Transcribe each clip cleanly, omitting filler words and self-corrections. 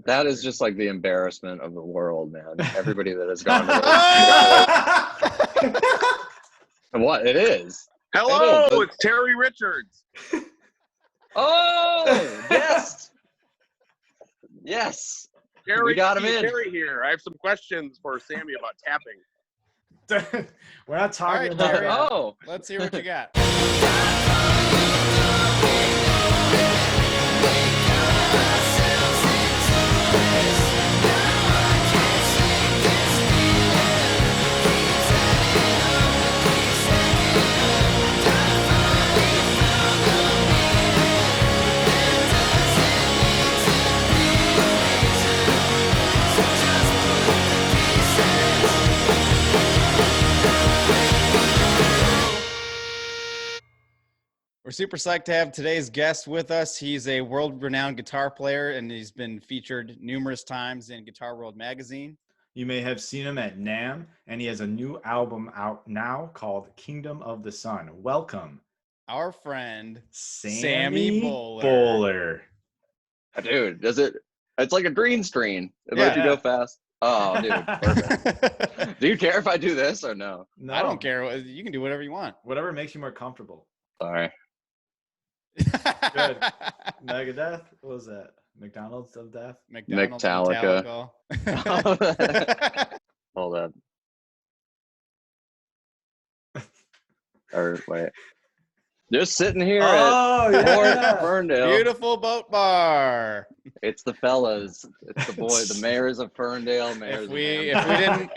That is just like the embarrassment of the world, man. Everybody that has gone to those. What? It is. Hello, It is. it's Terry Richards. Oh, yes. Yes. Terry, We got him in. Terry here. I have some questions for Sammy about tapping. We're not talking about Terry. that. Oh. Let's hear what you got. We're super psyched to have today's guest with us. He's a world-renowned guitar player, and he's been featured numerous times in Guitar World magazine. You may have seen him at NAMM, and he has a new album out now called Kingdom of the Sun. Welcome, our friend Sammy Boller. Dude, it's like a green screen. It lets you go fast. Oh, dude, perfect. Do you care if I do this or no? No, I don't care. You can do whatever you want. Whatever makes you more comfortable. Sorry. Good. Megadeth? What was that? McDonald's of Death? Metallica. Hold up. Or wait. Just sitting here at Ferndale. Beautiful boat bar. It's the fellas. It's the boy. The mayors of Ferndale.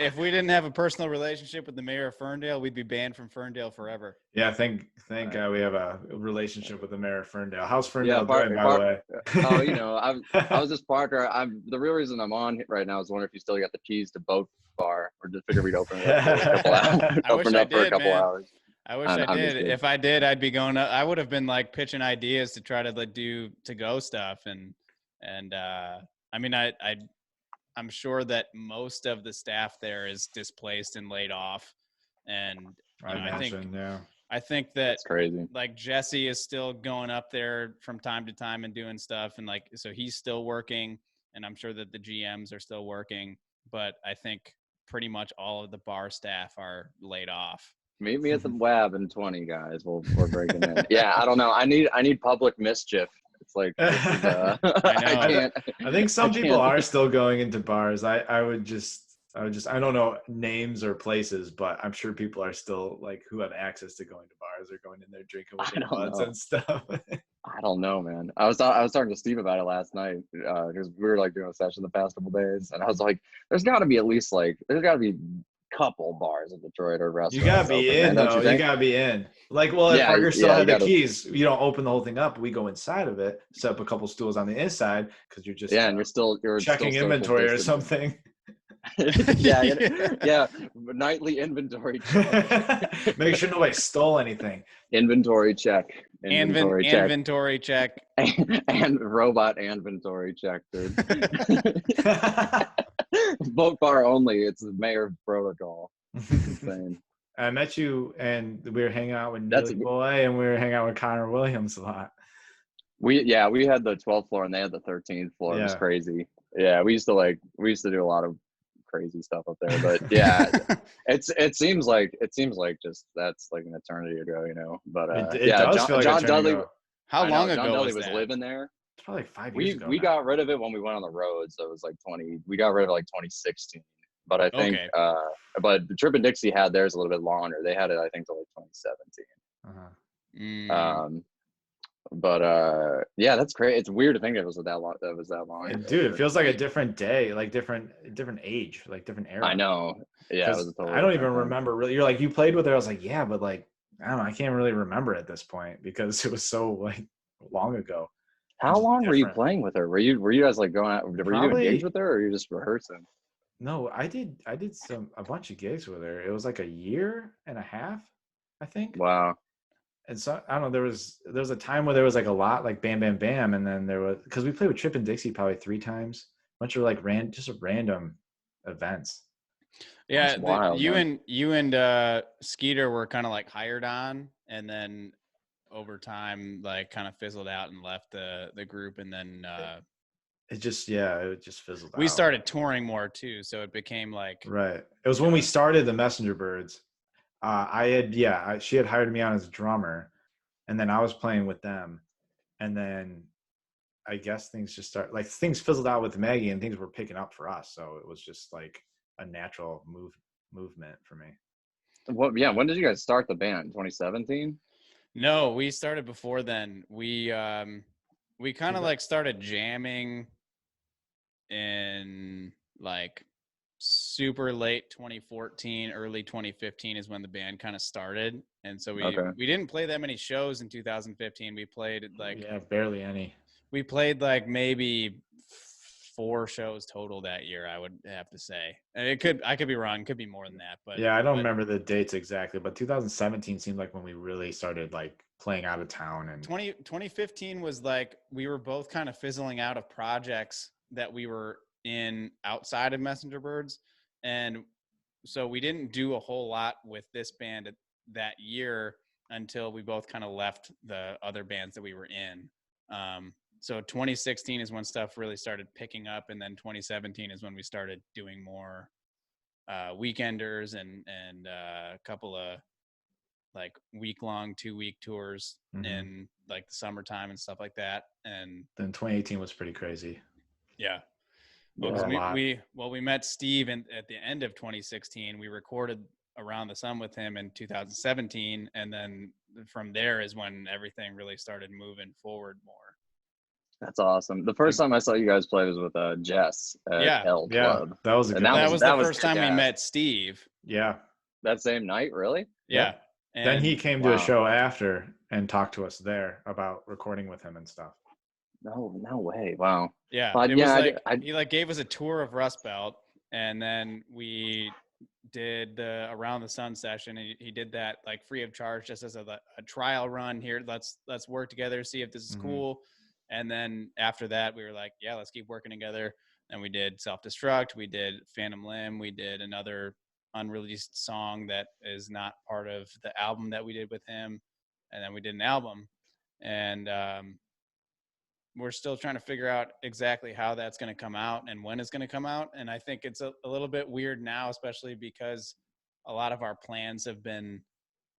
If we didn't have a personal relationship with the mayor of Ferndale, we'd be banned from Ferndale forever. Yeah, thank God we have a relationship with the mayor of Ferndale. How's Ferndale doing, by the way? Oh, I was just Parker. The real reason I'm on right now is wondering if you still got the keys to boat bar, or just figure we'd open it up for a couple hours. Open up for a couple hours. I wish I did. If I did, I'd be going up. I would have been like pitching ideas to try to do to-go stuff, and I mean, I'm sure that most of the staff there is displaced and laid off, and I think that that's crazy. Like Jesse is still going up there from time to time and doing stuff, and so he's still working, and I'm sure that the GMs are still working, but I think pretty much all of the bar staff are laid off. Meet me at the WAB in 20, guys. We're breaking in. Yeah, I don't know. I need public mischief. It's like I think some people are still going into bars. I don't know names or places, but I'm sure people are still who have access to going to bars or going in there drinking with their buds and stuff. I don't know, man. I was talking to Steve about it last night because we were doing a session the past couple days, and I was like, there's got to be couple bars in Detroit or restaurants. You gotta be in, though. You gotta be in. If Parker still had the keys, you don't open the whole thing up. We go inside of it, set up a couple stools on the inside because you're just and you're checking inventory or something. yeah. Nightly inventory check. Make sure nobody stole anything. Inventory check. Inventory check. And robot inventory check, dude. Boat bar only. It's the mayor protocol. Insane. I met you, and we were hanging out with Neely Boy, and we were hanging out with Connor Williams a lot. We had the 12th floor, and they had the 13th floor. It was crazy. Yeah, we used to do a lot of crazy stuff up there. But yeah, it seems like just that's like an eternity ago, But it does feel like John Dudley. Ago. How long ago John Dudley was that? living there. It's probably like 5 years ago. We got rid of it when we went on the road, so it was we got rid of it 2016. But I think but Trip and Dixie had theirs a little bit longer. They had it I think till 2017. But yeah, that's great. It's weird to think it was that long. Dude, it feels like a different day, different age, different era. I know. Yeah, it was I don't even remember really. You're you played with her. I was yeah, but I don't know. I can't really remember at this point because it was so long ago. How long were you playing with her? Were you guys going out? Were you doing gigs with her, or were you just rehearsing? No, I did a bunch of gigs with her. It was a year and a half, I think. Wow. And so I don't know. There was a time where there was a lot Bam Bam Bam, and then there was because we played with Trip and Dixie probably 3 times. A bunch of random events. Yeah, wild, you and Skeeter were kind of hired on, and then over time kind of fizzled out and left the group, and then it just fizzled out. We started touring more too, so it became like right. It was when we started the Messenger Birds. She had hired me on as a drummer, and then I was playing with them, and then I guess things fizzled out with Maggie, and things were picking up for us. So it was just like a natural movement for me. When did you guys start the band? 2017? No, we started before then. We kind of like started jamming in like super late 2014, early 2015 is when the band kind of started. And so we didn't play that many shows in 2015. We played barely any. We played like maybe 4 shows total that year, I would have to say. And I could be wrong, it could be more than that, but I don't remember the dates exactly, but 2017 seemed like when we really started like playing out of town. And 2015 was like we were both kind of fizzling out of projects that we were in outside of Messenger Birds, and so we didn't do a whole lot with this band that year until we both kind of left the other bands that we were in. So 2016 is when stuff really started picking up, and then 2017 is when we started doing more weekenders and a couple of like week-long 2-week tours in like the summertime and stuff like that. And then 2018 was pretty crazy. Yeah. Well, we met Steve at the end of 2016. We recorded Around the Sun with him in 2017, and then from there is when everything really started moving forward more. That's awesome. The first time I saw you guys play was with Jess at L Club. That was the first time we met Steve. Yeah. That same night, really? Yeah. And then he came to a show after and talked to us there about recording with him and stuff. No way. Wow. Yeah. He gave us a tour of Rust Belt, and then we did the Around the Sun session, and he did that like free of charge, just as a trial run here. Let's work together, see if this is cool. And then after that, we were like, yeah, let's keep working together. And we did Self-Destruct. We did Phantom Limb. We did another unreleased song that is not part of the album that we did with him. And then we did an album. And we're still trying to figure out exactly how that's going to come out and when it's going to come out. And I think it's a little bit weird now, especially because a lot of our plans have been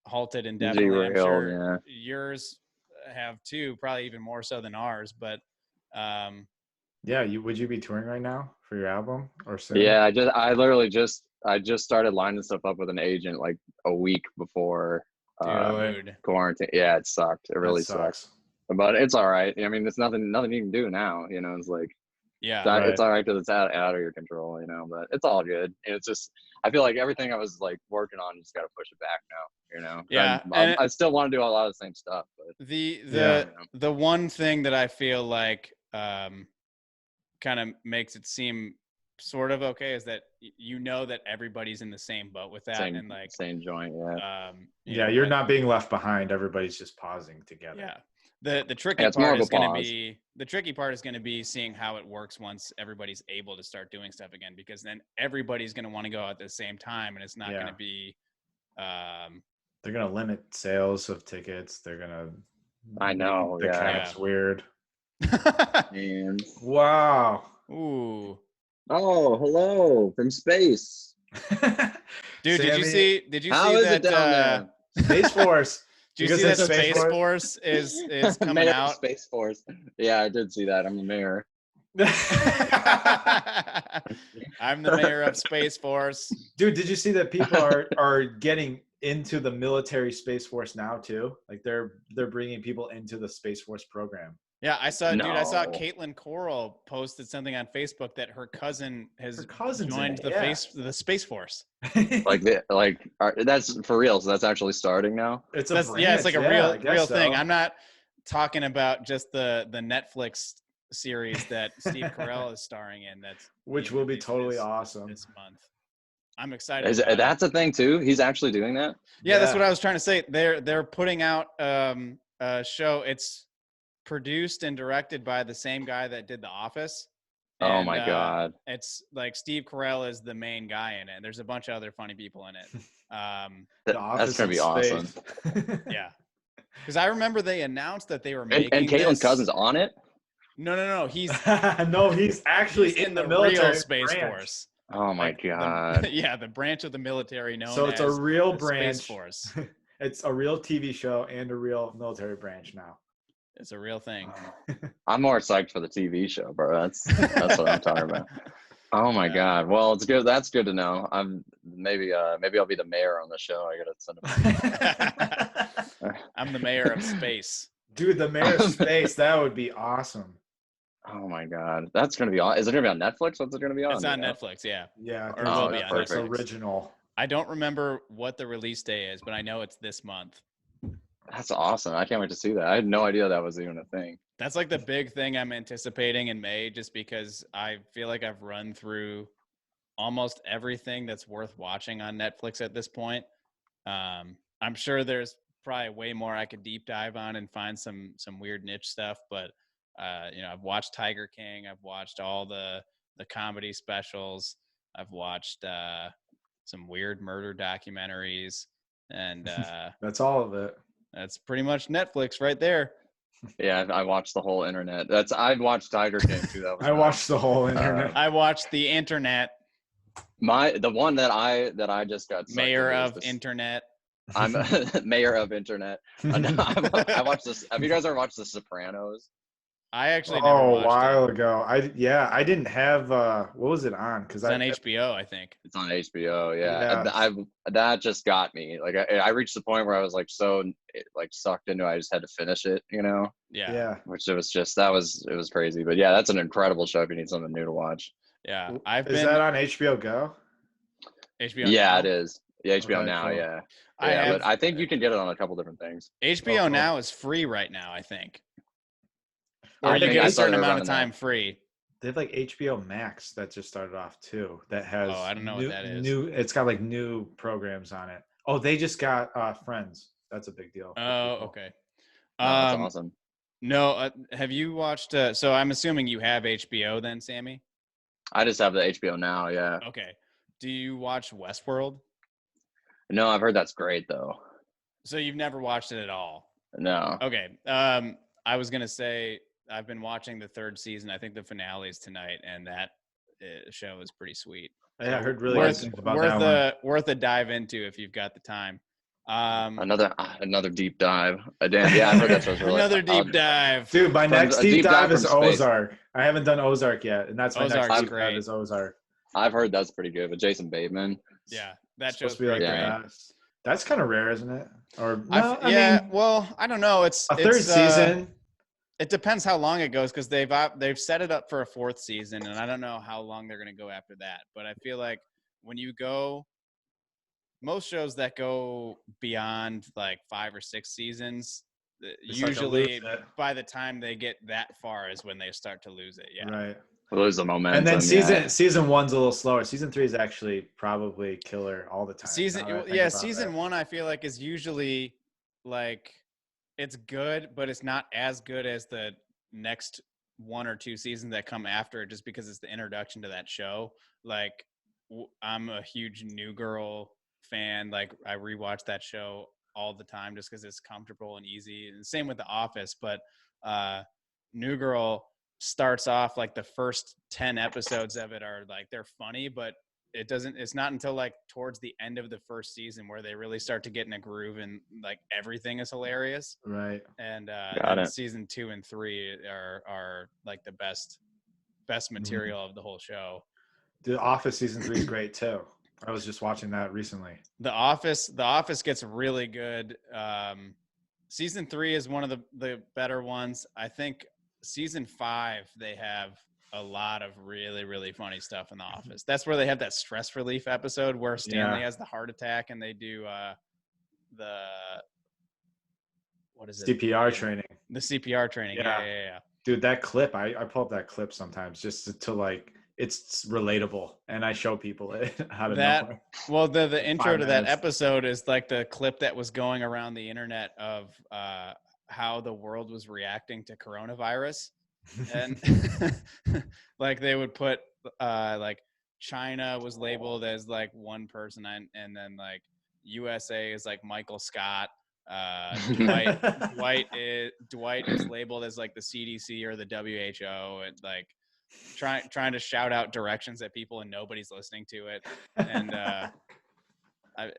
halted indefinitely. I'm sure yours have too, probably even more so than ours, but would you be touring right now for your album or soon? I just started lining stuff up with an agent like a week before quarantine. Yeah, it sucked. It really sucks, but it's all right. I mean, there's nothing you can do now, it's like it's all right because it's out of your control, but it's all good. It's just I feel like everything I was like working on, just got to push it back now. I still want to do a lot of the same stuff, but the one thing that I feel like kind of makes it seem sort of okay is that that everybody's in the same boat with that, and like same joint. You're not being left behind. Everybody's just pausing together. The tricky part is going to be seeing how it works once everybody's able to start doing stuff again, because then everybody's going to want to go at the same time, and it's not going to be they're going to limit sales of tickets. They're going to I know the cap's weird. And wow. Ooh. Oh, hello from space. Dude, Sammy, did you how see is that it down there? Space Force? Did you see that Space Force is coming out? Space Force. Yeah, I did see that. I'm the mayor. I'm the mayor of Space Force. Dude, did you see that people are getting into the military Space Force now too? Like they're bringing people into the Space Force program. Yeah, I saw Caitlin Coral posted something on Facebook that her cousin has joined the Space Force. That's for real. So that's actually starting now. It's like a real thing. I'm not talking about just the Netflix series that Steve Carell is starring in. Which will be totally awesome this month. I'm excited. That's a thing too. He's actually doing that. Yeah, that's what I was trying to say. They're putting out a show. It's produced and directed by the same guy that did The Office. Oh my God. It's like Steve Carell is the main guy in it. There's a bunch of other funny people in it. That's going to be awesome. Yeah. Because I remember they announced that they were making and Caitlin Cousins on it? No. He's no, he's actually in the real military Space branch. Force. Oh my God. The branch of the military known So it's as a real the branch. Space Force. It's a real TV show and a real military branch now. It's a real thing. I'm more psyched for the TV show, bro. That's what I'm talking about. Oh my God. Well, it's good. That's good to know. Maybe I'll be the mayor on the show. I gotta send him. I'm the mayor of space. Dude, the mayor of space. That would be awesome. Oh my God. That's gonna be on. Is it gonna be on Netflix? What's it gonna be on? It's on Netflix, yeah. Yeah, Or will be on Netflix Netflix. original. I don't remember what the release day is, but I know it's this month. That's awesome. I can't wait to see that. I had no idea that was even a thing. That's like the big thing I'm anticipating in May, just because I feel like I've run through almost everything that's worth watching on Netflix at this point. I'm sure there's probably way more I could deep dive on and find some weird niche stuff, but I've watched Tiger King. I've watched all the comedy specials. I've watched some weird murder documentaries, and that's all of it. That's pretty much Netflix right there. Yeah, I watched the whole internet. I've watched Tiger King too. I watched the whole internet. I watched the internet. The one that I just got mayor of internet. I'm mayor of internet. I watched this. Have you guys ever watched The Sopranos? I actually never watched a while ago. I didn't have what was it on? Because it's on HBO, I think. It's on HBO. Yeah. That just got me. Like I reached the point where I was like so like sucked into it, I just had to finish it. Yeah. Which it was crazy. But yeah, that's an incredible show if you need something new to watch. Yeah. Is that on HBO Go? HBO. Yeah, Now? It is. Yeah, HBO Okay, Now. cool. Yeah. But I think you can get it on a couple different things. HBO Now is free right now, I think. Or I you think get I a certain started amount of running time free. They have like HBO Max that just started off too. That has I don't know what that is. It's got like new programs on it. Oh, they just got Friends. That's a big deal. Oh, okay. That's awesome. No, have you watched? So I'm assuming you have HBO then, Sammy. I just have the HBO Now. Yeah. Okay. Do you watch Westworld? No, I've heard that's great though. So you've never watched it at all? No. Okay. I was gonna say I've been watching the third season. I think the finale is tonight, and that show is pretty sweet. Yeah, I heard really good things about that one. Worth a dive into if you've got the time. Another deep dive. Yeah, I heard that show's really another deep dive. Dude, my next deep dive is space. Ozark. I haven't done Ozark yet, and that's my Ozark's next deep great. dive is Ozark. I've heard that's pretty good with Jason Bateman. Yeah, that It's show's supposed to be like great. That's kind of rare, isn't it? Or well, I don't know. It's a third season. It depends how long it goes because they've set it up for a fourth season, and I don't know how long they're going to go after that. But I feel like when you go, most shows that go beyond like 5 or 6 seasons, usually by the time they get that far is when they start to lose it. Yeah, right. Lose the momentum. And then season 1's a little slower. Season 3 is actually probably killer all the time. Season 1 I feel like is usually like it's good, but it's not as good as the next 1 or 2 seasons that come after it, just because it's the introduction to that show. Like I'm a huge New Girl fan. Like I rewatch that show all the time just because it's comfortable and easy. And same with The Office, but New Girl starts off like the first 10 episodes of it are like they're funny, but it's not until like towards the end of the first season where they really start to get in a groove and like everything is hilarious. Right. And season 2 and 3 are like the best material of the whole show. The Office season 3 is great too. I was just watching that recently. The Office gets really good. Season 3 is one of the better ones. I think season 5 they have a lot of really, really funny stuff in The Office. That's where they have that stress relief episode where Stanley has the heart attack and they do what is it? CPR training. The CPR training. Yeah. Dude, that clip, I pull up that clip sometimes just to like, it's relatable, and I show people it out of nowhere. Well, the intro to that episode is like the clip that was going around the internet of how the world was reacting to coronavirus. And like they would put like China was labeled as like one person, and then like USA is like Michael Scott, Dwight is labeled as like the CDC or the WHO, and like trying to shout out directions at people and nobody's listening to it. And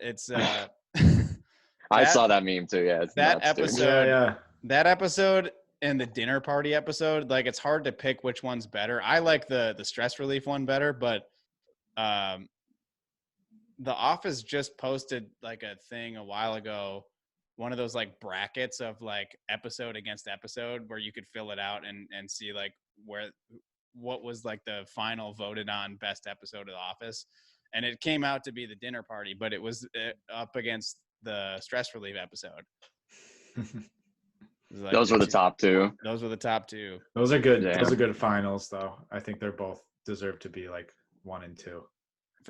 it's I saw that meme too. Yeah, it's that nuts, episode. That episode and the dinner party episode, like it's hard to pick which one's better. I like the stress relief one better, but The Office just posted like a thing a while ago, one of those like brackets of like episode against episode where you could fill it out and see like what was like the final voted on best episode of The Office. And it came out to be the dinner party, but it was up against the stress relief episode. Like those were the top two. Those were the top two. Those are good. Yeah. Those are good finals, though. I think they're both deserve to be like 1 and 2.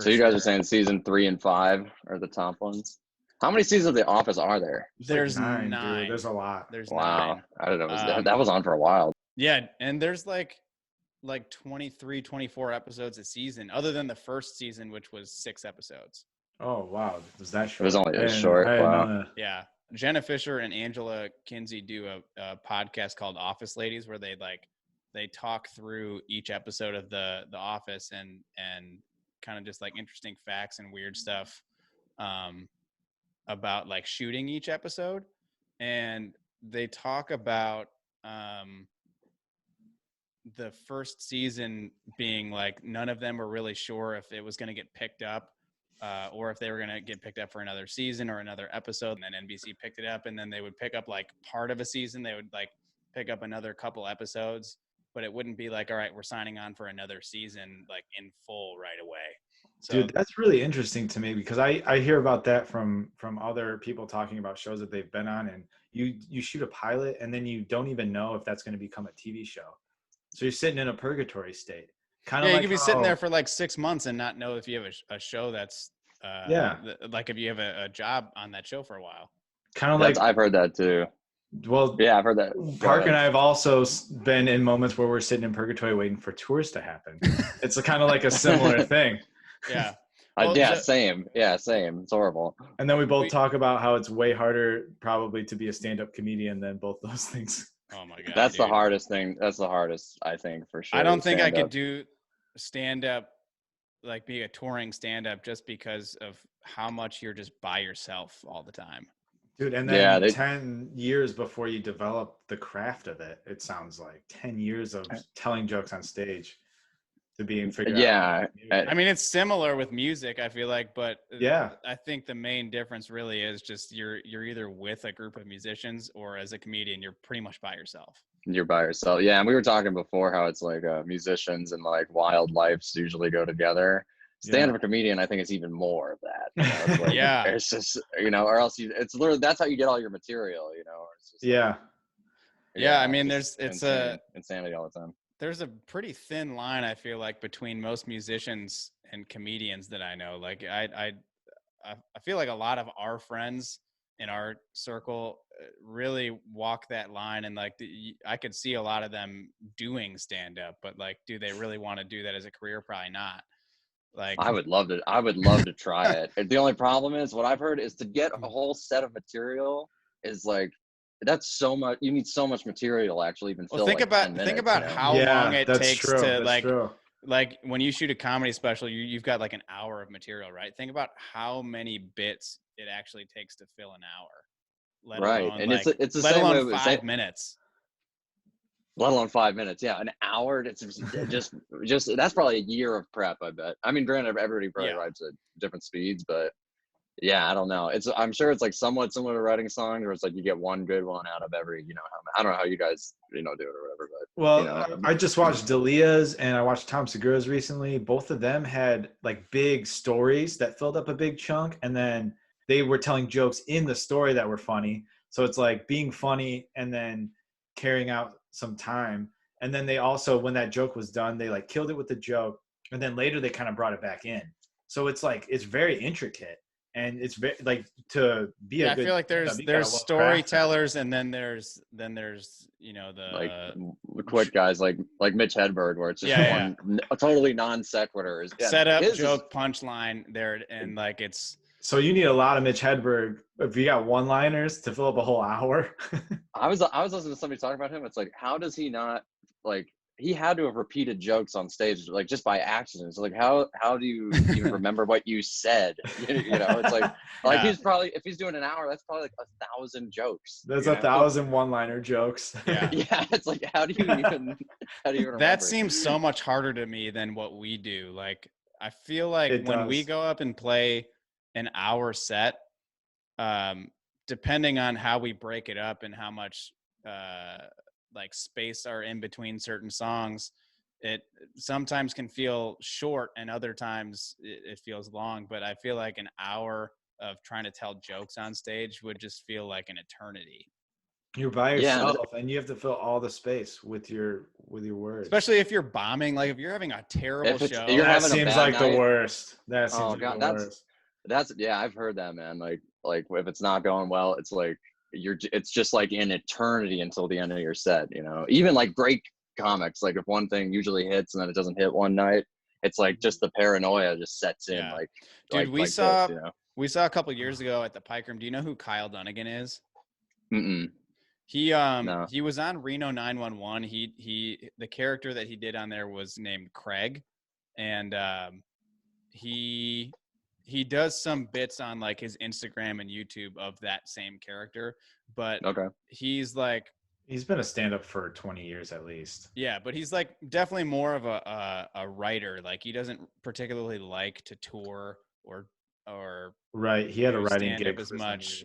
So you guys are saying season 3 and 5 are the top ones? How many seasons of The Office are there? There's like 9. nine. Dude. There's a lot. There's wow. 9. I don't know. That was on for a while. Yeah, and there's like 23, 24 episodes a season, other than the first season, which was 6 episodes. Oh wow, was that short? It was only short. Wow. Yeah, Jenna Fisher and Angela Kinsey do a podcast called Office Ladies, where they talk through each episode of the Office and kind of just like interesting facts and weird stuff about like shooting each episode. And they talk about the first season being like none of them were really sure if it was going to get picked up or if they were going to get picked up for another season or another episode. And then NBC picked it up, and then they would pick up like part of a season. They would like pick up another couple episodes, but it wouldn't be like, all right, we're signing on for another season like in full right away. So, dude, that's really interesting to me because I hear about that from other people talking about shows that they've been on, and you shoot a pilot and then you don't even know if that's going to become a TV show. So you're sitting in a purgatory state. Kind of you like could be sitting there for like 6 months and not know if you have a show that's like if you have a job on that show for a while. Kind of like I've heard that too. Well, yeah, I've heard that. Park and I have also been in moments where we're sitting in purgatory waiting for tours to happen. It's kind of like a similar thing. Yeah. Same. Yeah, same. It's horrible. And then we both talk about how it's way harder probably to be a stand-up comedian than both those things. Oh my God. That's the hardest thing. That's the hardest, I think, for sure. I don't think I could do stand-up, like be a touring stand-up, just because of how much you're just by yourself all the time. Dude, and then 10 years before you develop the craft of it, it sounds like 10 years of telling jokes on stage to being figured out. Yeah. I mean, it's similar with music, I feel like, but yeah, I think the main difference really is just you're either with a group of musicians, or as a comedian, you're pretty much by yourself. You're by yourself. Yeah, and we were talking before how it's like musicians and like wildlifes usually go together. Stand-up comedian, I think, is even more of that. You know? It's like, yeah, it's just, or else it's literally, that's how you get all your material. Or it's just I mean, it's insanity all the time. There's a pretty thin line, I feel like, between most musicians and comedians that I know. Like I feel like a lot of our friends in our circle really walk that line, and like I could see a lot of them doing stand-up, but like, do they really want to do that as a career? Probably not. Like, I would love to try it. The only problem is, what I've heard is, to get a whole set of material is like, that's so much. You need so much material to actually even fill. Think about how long it takes to like when you shoot a comedy special, you've got like an hour of material, right? Think about how many bits it actually takes to fill an hour. Let alone, and like, it's the let same alone way 5 minutes. Let alone 5 minutes. Yeah, an hour. It's just that's probably a year of prep, I bet. I mean, granted, everybody probably writes at different speeds, but yeah, I don't know. I'm sure it's like somewhat similar to writing songs, where it's like you get one good one out of every, I don't know how you guys, do it or whatever, but. Well, I just watched Dalia's and I watched Tom Segura's recently. Both of them had like big stories that filled up a big chunk, and then they were telling jokes in the story that were funny. So it's like being funny and then carrying out some time. And then they also, when that joke was done, they like killed it with the joke, and then later they kind of brought it back in. So it's like, it's very intricate, and it's very like to be a good, I feel like there's storytellers, and then there's the like quick guys like Mitch Hedberg, where it's just a totally non sequitur. Set up, joke, punchline there, and like it's So you need a lot of Mitch Hedberg if you got one-liners to fill up a whole hour. I was listening to somebody talking about him. It's like, how does he not, like, he had to have repeated jokes on stage, like, just by accident. So, like, how do you even remember what you said? You know, it's like he's probably, if he's doing an hour, that's probably like 1,000 jokes. There's 1,000 one-liner jokes. Yeah. Yeah, it's like, how do you even remember? That seems so much harder to me than what we do. Like, I feel like when we go up and play an hour set, depending on how we break it up and how much like space are in between certain songs, it sometimes can feel short and other times it feels long. But I feel like an hour of trying to tell jokes on stage would just feel like an eternity. You're by yourself, and you have to fill all the space with your words. Especially if you're bombing, like if you're having a terrible show. That seems like the worst. That seems like the worst. That's I've heard that, man. Like if it's not going well, it's like it's just like an eternity until the end of your set. You know, even like great comics, like if one thing usually hits and then it doesn't hit one night, it's like just the paranoia just sets in. Like, dude, we saw a couple years ago at the Pike Room. Do you know who Kyle Dunnigan is? Mm-mm. He was on Reno 911. The character that he did on there was named Craig, and he does some bits on like his Instagram and YouTube of that same character. But he's been a stand-up for 20 years at least. Yeah, but he's like definitely more of a writer. Like he doesn't particularly like to tour or right. He had a writing gig as much,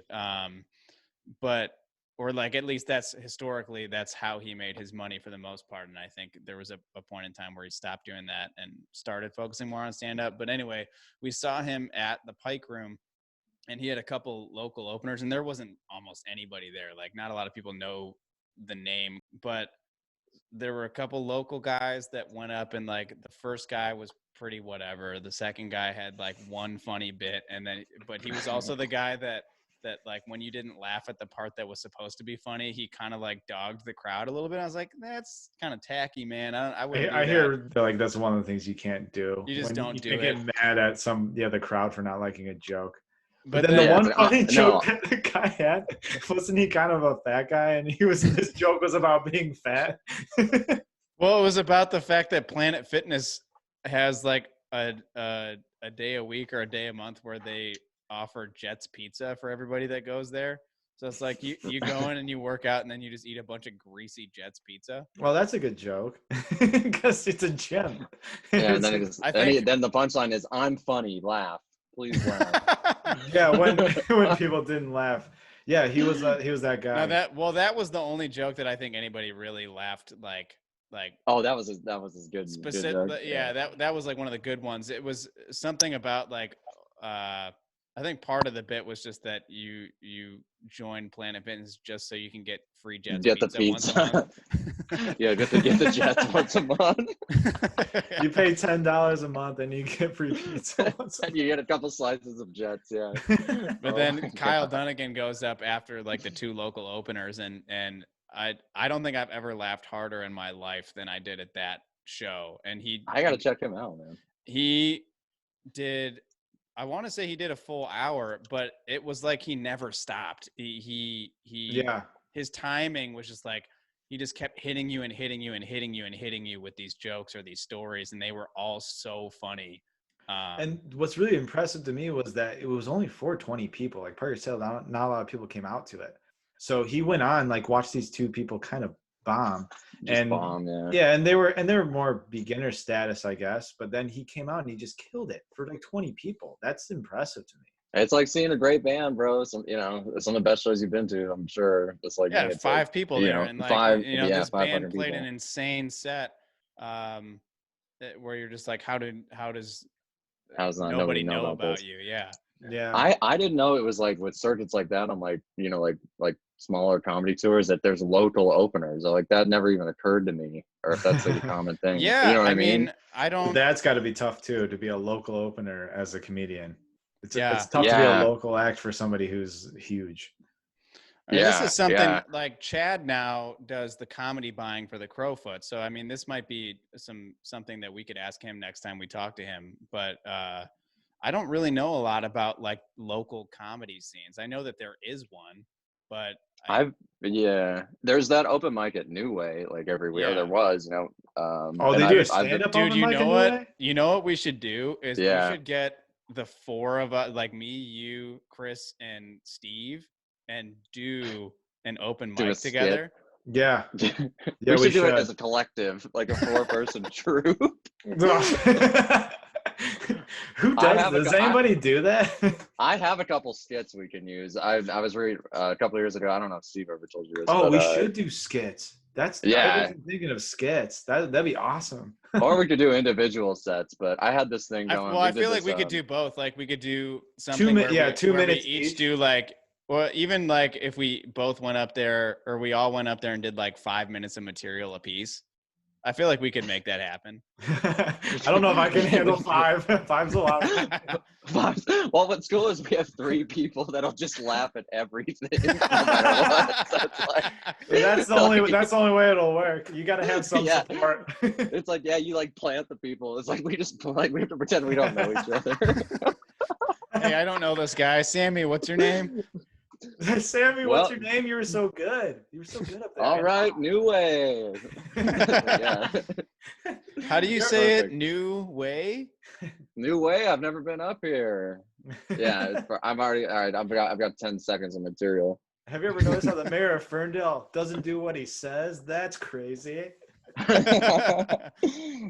but. Or like at least that's how he made his money for the most part. And I think there was a point in time where he stopped doing that and started focusing more on stand-up. But anyway, we saw him at the Pike Room and he had a couple local openers and there wasn't almost anybody there. Like not a lot of people know the name, but there were a couple local guys that went up and like the first guy was pretty whatever. The second guy had like one funny bit but he was also the guy that like when you didn't laugh at the part that was supposed to be funny, he kind of like dogged the crowd a little bit. I was like, that's kind of tacky, man. I hear like that's one of the things you can't do. You just don't do it. You get mad at the crowd for not liking a joke. But then the one funny joke that the guy had, wasn't he kind of a fat guy? And his joke was about being fat. Well, it was about the fact that Planet Fitness has like a day a week or a day a month where they offer Jets pizza for everybody that goes there. So it's like you go in and you work out and then you just eat a bunch of greasy Jets pizza. Well, that's a good joke because it's a gym. Yeah, and then then the punchline is, "I'm funny, laugh, please laugh." Yeah, when people didn't laugh. Yeah, he was that guy. No, that was the only joke that I think anybody really laughed like. Oh, that was his good. Specific, good joke. Yeah, that was like one of the good ones. It was something about like. I think part of the bit was just that you join Planet Fitness just so you can get free Jets pizza. Once a month. Yeah, get the Jets once a month. You pay $10 a month and you get free pizza once a month. And you get a couple slices of Jets, yeah. But then Kyle Dunnigan goes up after like the two local openers and I don't think I've ever laughed harder in my life than I did at that show. And I gotta check him out, man. I want to say he did a full hour, but it was like he never stopped. His timing was just like he just kept hitting you and hitting you and hitting you and hitting you with these jokes or these stories, and they were all so funny. And what's really impressive to me was that it was only for 20 people. Like Parker said, not a lot of people came out to it. So he went on, like, watched these two people kind of bomb. Yeah, and they were more beginner status, I guess. But then he came out and he just killed it for like 20 people. That's impressive to me. It's like seeing a great band, bro. Some of the best shows you've been to, I'm sure. It's like five people there, and like this band played people. An insane set, where you're just like, how does nobody know about you? Yeah. I didn't know it was like with circuits like that on like like smaller comedy tours that there's local openers. Like that never even occurred to me, or if that's like a common thing. Yeah, you know what I mean? I don't. That's got to be tough too, to be a local opener as a comedian. It's tough to be a local act for somebody who's huge. This is something like Chad now does the comedy buying for the Crowfoot. So I mean, this might be something that we could ask him next time we talk to him. But I don't really know a lot about like local comedy scenes. I know that there is one, but there's that open mic at New Way like everywhere. Yeah. There was, Oh, they do a stand-up dude, open you mic know in what? New Way? You know what we should do is we Yeah. should get the four of us, like me, you, Chris, and Steve, and do an open Do a mic skit. together. Yeah. We should do it as a collective, like a 4-person troupe. Who does anybody do that? I have a couple skits we can use. I was reading a couple of years ago. I don't know if Steve ever told you this. Oh, but, we should do skits. I wasn't thinking of skits. That'd be awesome. Or we could do individual sets. But I had this thing going. I feel like we could do both. Like we could do something 2 minutes. where we each do like, or even like if we both went up there or we all went up there and did like 5 minutes of material apiece. I feel like we could make that happen. I don't know if I can handle 5. 5's a lot. 5. Well, what's cool is we have 3 people that'll just laugh at everything, no matter what. So it's like, that's the only way it'll work. You got to have some support. It's like, you like plant the people. It's like we have to pretend we don't know each other. Hey, I don't know this guy. Sammy, what's your name? Sammy, what's your name? You were so good. You were so good up there. All right, New Way. How do you say it? New Way? New Way. I've never been up here. Yeah, I'm already all right. I've got 10 seconds of material. Have you ever noticed how the mayor of Ferndale doesn't do what he says? That's crazy.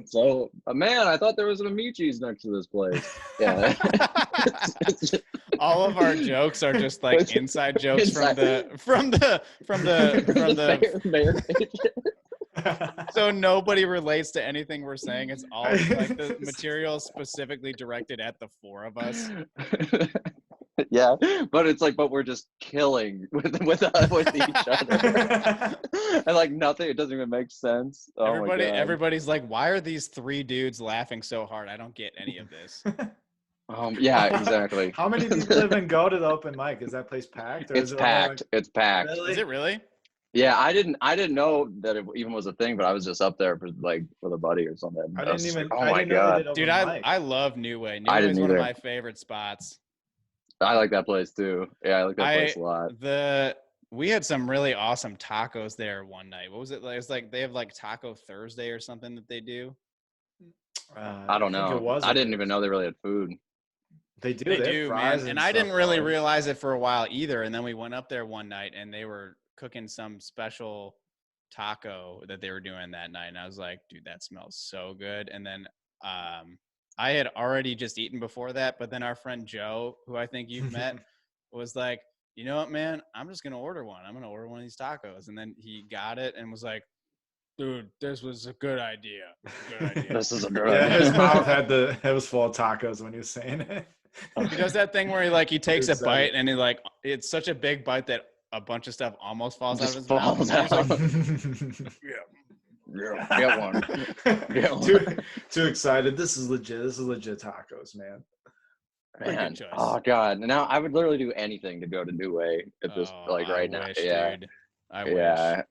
So, man, I thought there was an Amici's next to this place. Yeah. All of our jokes are just like inside jokes from the mayor. So nobody relates to anything we're saying. It's all like the material specifically directed at the 4 of us. Yeah, but it's like, we're just killing with each other, and like nothing. It doesn't even make sense. Oh Everybody's like, why are these 3 dudes laughing so hard? I don't get any of this. Yeah, exactly. How many people even go to the open mic? Is that place packed? Or it's packed. It's packed. Really? Is it really? Yeah, I didn't know that it even was a thing, but I was just up there with a buddy or something. I didn't even. Oh my god, dude! I love New Way. New Way is one of my favorite spots. I like that place too. Yeah, I like that place a lot. We had some really awesome tacos there one night. What was it like? It's like they have like Taco Thursday or something that they do. I don't know. I didn't even know they really had food. They do, man. And I didn't really realize it for a while either. And then we went up there one night and they were cooking some special taco that they were doing that night. And I was like, dude, that smells so good. And then I had already just eaten before that, but then our friend Joe, who I think you've met, was like, you know what, man, I'm just going to order one. I'm going to order one of these tacos. And then he got it and was like, dude, this was a good idea. This is a good idea. His mouth it was full of tacos when he was saying it. He does that thing where he takes a bite and it's such a big bite that a bunch of stuff almost falls out of his mouth. Yeah, get one. Get one. Too excited. This is legit. This is legit tacos, man. Man, oh god! Now I would literally do anything to go to New Way at this right now. Yeah, dude. I wish.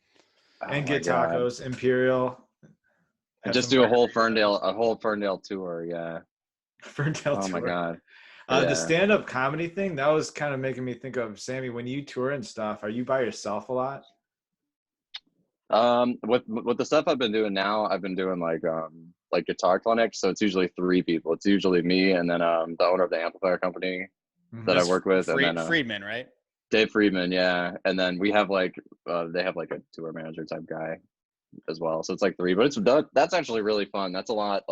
And get tacos, Imperial. And just do a whole Ferndale tour. Yeah. Ferndale tour. Oh my god. The stand-up comedy thing, that was kind of making me think of, Sammy, when you tour and stuff, are you by yourself a lot? With the stuff I've been doing now, I've been doing like guitar clinics, so it's usually 3 people. It's usually me and then the owner of the amplifier company that I work with, and then Friedman, right? Dave Friedman, yeah. And then we have they have like a tour manager type guy as well. So it's like 3, but that's actually really fun. That's a lot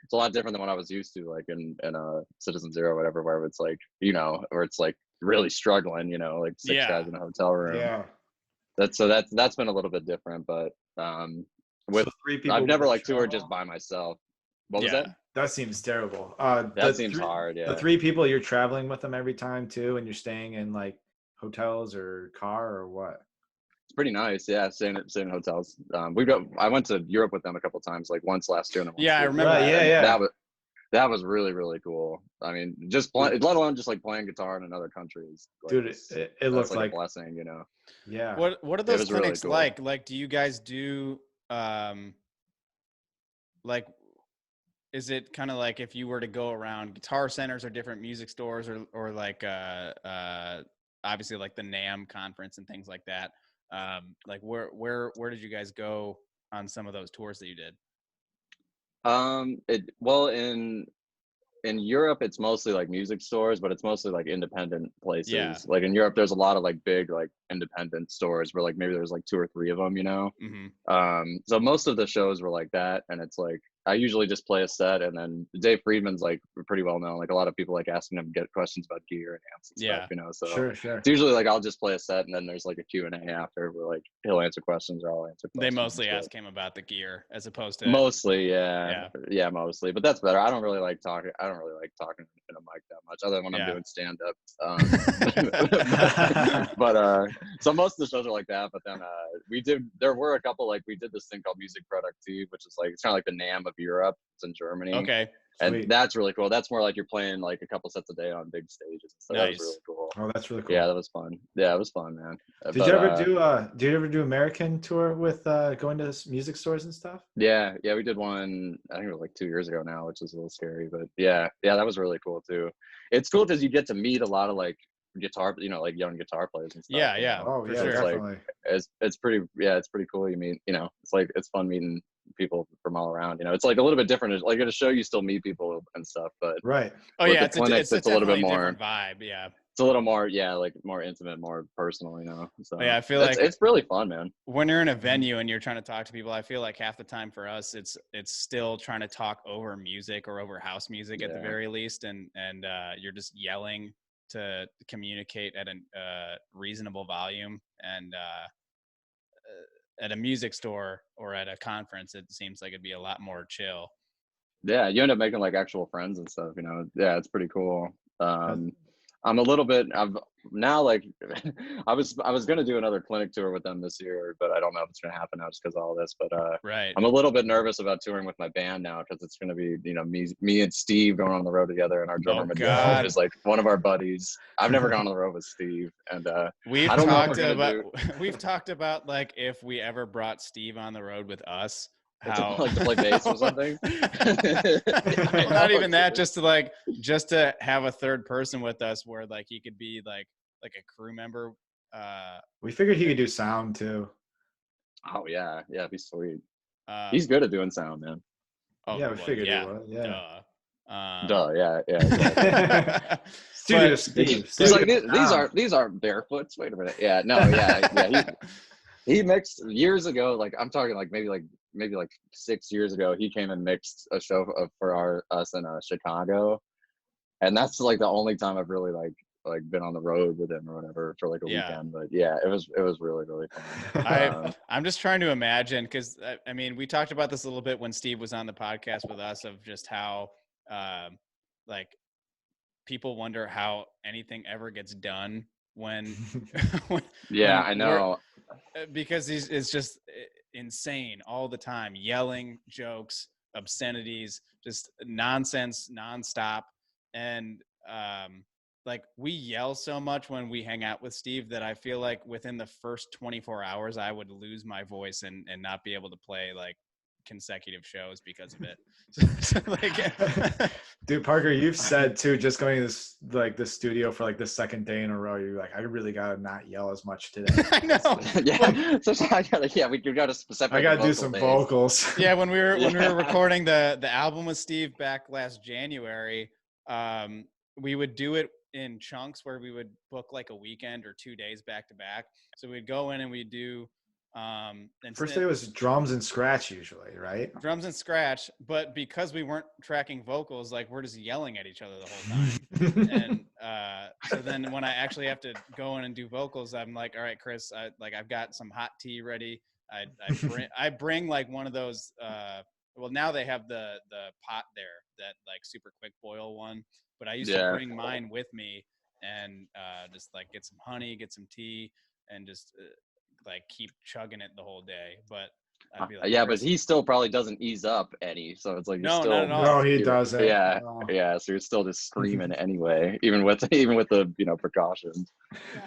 it's a lot different than what I was used to, like in Citizen Zero or whatever, where it's like, where it's like really struggling, like 6 guys in a hotel room. Yeah. That's been a little bit different, but with 3 people, I've never toured just by myself. What was that? That seems terrible. That seems hard. Yeah. The 3 people, you're traveling with them every time too, and you're staying in like hotels or car or what? It's pretty nice. Yeah, staying in hotels. I went to Europe with them a couple times, like once last year. I remember. That was really, really cool. I mean, just let alone just like playing guitar in another country is, dude. It looks like a blessing, Yeah. What are those clinics really cool. like? Do you guys do like is it kind of like if you were to go around Guitar Centers or different music stores or like obviously like the NAMM conference and things like that, like where did you guys go on some of those tours that you did? Well, in Europe, it's mostly like music stores, but it's mostly like independent places. Yeah. Like in Europe, there's a lot of like big like independent stores where like maybe there's like 2 or 3 of them, you know. So most of the shows were like that, and it's like I usually just play a set, and then Dave Friedman's like pretty well known. Like a lot of people like asking him to get questions about gear and amps and stuff, you know. So sure. It's usually like I'll just play a set, and then there's like a Q&A after where like he'll answer questions or I'll answer questions. They mostly ask him about the gear as opposed to mostly, yeah, mostly. But that's better. I don't really like talking in a mic that much, other than when I'm doing stand up. But so most of the shows are like that. But then there were a couple, like we did this thing called Music Productive, which is like it's kind of like the NAMM of Europe. It's in Germany. Okay. And Sweet. that's really cool. That's more like you're playing like a couple sets a day on big stages. So Nice. That was really cool. Oh, that's really cool. Yeah, that was fun. Yeah, it was fun, man. Did you ever do American tour with going to music stores and stuff? Yeah, we did one. I think it was like 2 years ago now, which is a little scary, but yeah, that was really cool too. It's cool because you get to meet a lot of like guitar, you know, like young guitar players and stuff. Yeah. You know? Oh, for yeah, sure. definitely. It's pretty cool. You mean, you know, it's fun meeting people from all around. You know, it's like a little bit different. Like at a show, you still meet people and stuff, but right. Oh yeah, it's a little bit more different vibe. Yeah. It's a little more, like more intimate, more personal, you know. So yeah, I feel like it's really fun, man. When you're in a venue and you're trying to talk to people, I feel like half the time for us, it's still trying to talk over music or over house music at the very least, and you're just yelling to communicate at a reasonable volume. And at a music store or at a conference, it seems like it'd be a lot more chill. Yeah, you end up making like actual friends and stuff, you know. Yeah, it's pretty cool. I'm a little bit. I've now like I was gonna do another clinic tour with them this year, but I don't know if it's gonna happen now just because of all this. But right, I'm a little bit nervous about touring with my band now because it's gonna be, you know, me and Steve going on the road together, and our drummer Miguel is like one of our buddies. I've never gone on the road with Steve, and we've talked about like if we ever brought Steve on the road with us. How like to play bass or something. Not even that, just to have a third person with us where like he could be like a crew member. We figured he could do sound too. Oh yeah, it'd be sweet. He's good at doing sound, man. We figured he would. Yeah. Yeah. Studio Steve. He's like, these aren't barefoots. Wait a minute. Yeah, no, yeah. He mixed years ago. Like I'm talking like maybe 6 years ago. He came and mixed a show for us in Chicago, and that's like the only time I've really like been on the road with him or whatever for like a weekend. But yeah, it was really fun. I'm just trying to imagine, because I mean we talked about this a little bit when Steve was on the podcast with us, of just how like people wonder how anything ever gets done when I know, because it's just insane all the time, yelling, jokes, obscenities, just nonsense nonstop. And like we yell so much when we hang out with Steve that I feel like within the first 24 hours I would lose my voice and not be able to play like consecutive shows because of it. So, like, dude, Parker, you've said too, just going to this studio for like the second day in a row, you're like, I really gotta not yell as much today. I know. We gotta separate. I gotta do some vocals. Yeah, when we were recording the album with Steve back last January, we would do it in chunks where we would book like a weekend or 2 days back to back. So we'd go in and we'd do first day was drums and scratch usually, right? Drums and scratch, but because we weren't tracking vocals, like we're just yelling at each other the whole time. And so then when I actually have to go in and do vocals, I'm like, all right, Chris, I've got some hot tea ready. I bring like one of those well, now they have the pot there, that like super quick boil one, but I used to bring mine with me and just like get some honey, get some tea, and just like keep chugging it the whole day. But I'd be like, but he still probably doesn't ease up any, so it's like not at all. No, he doesn't. Yeah, so you're still just screaming anyway, even with the, you know, precautions.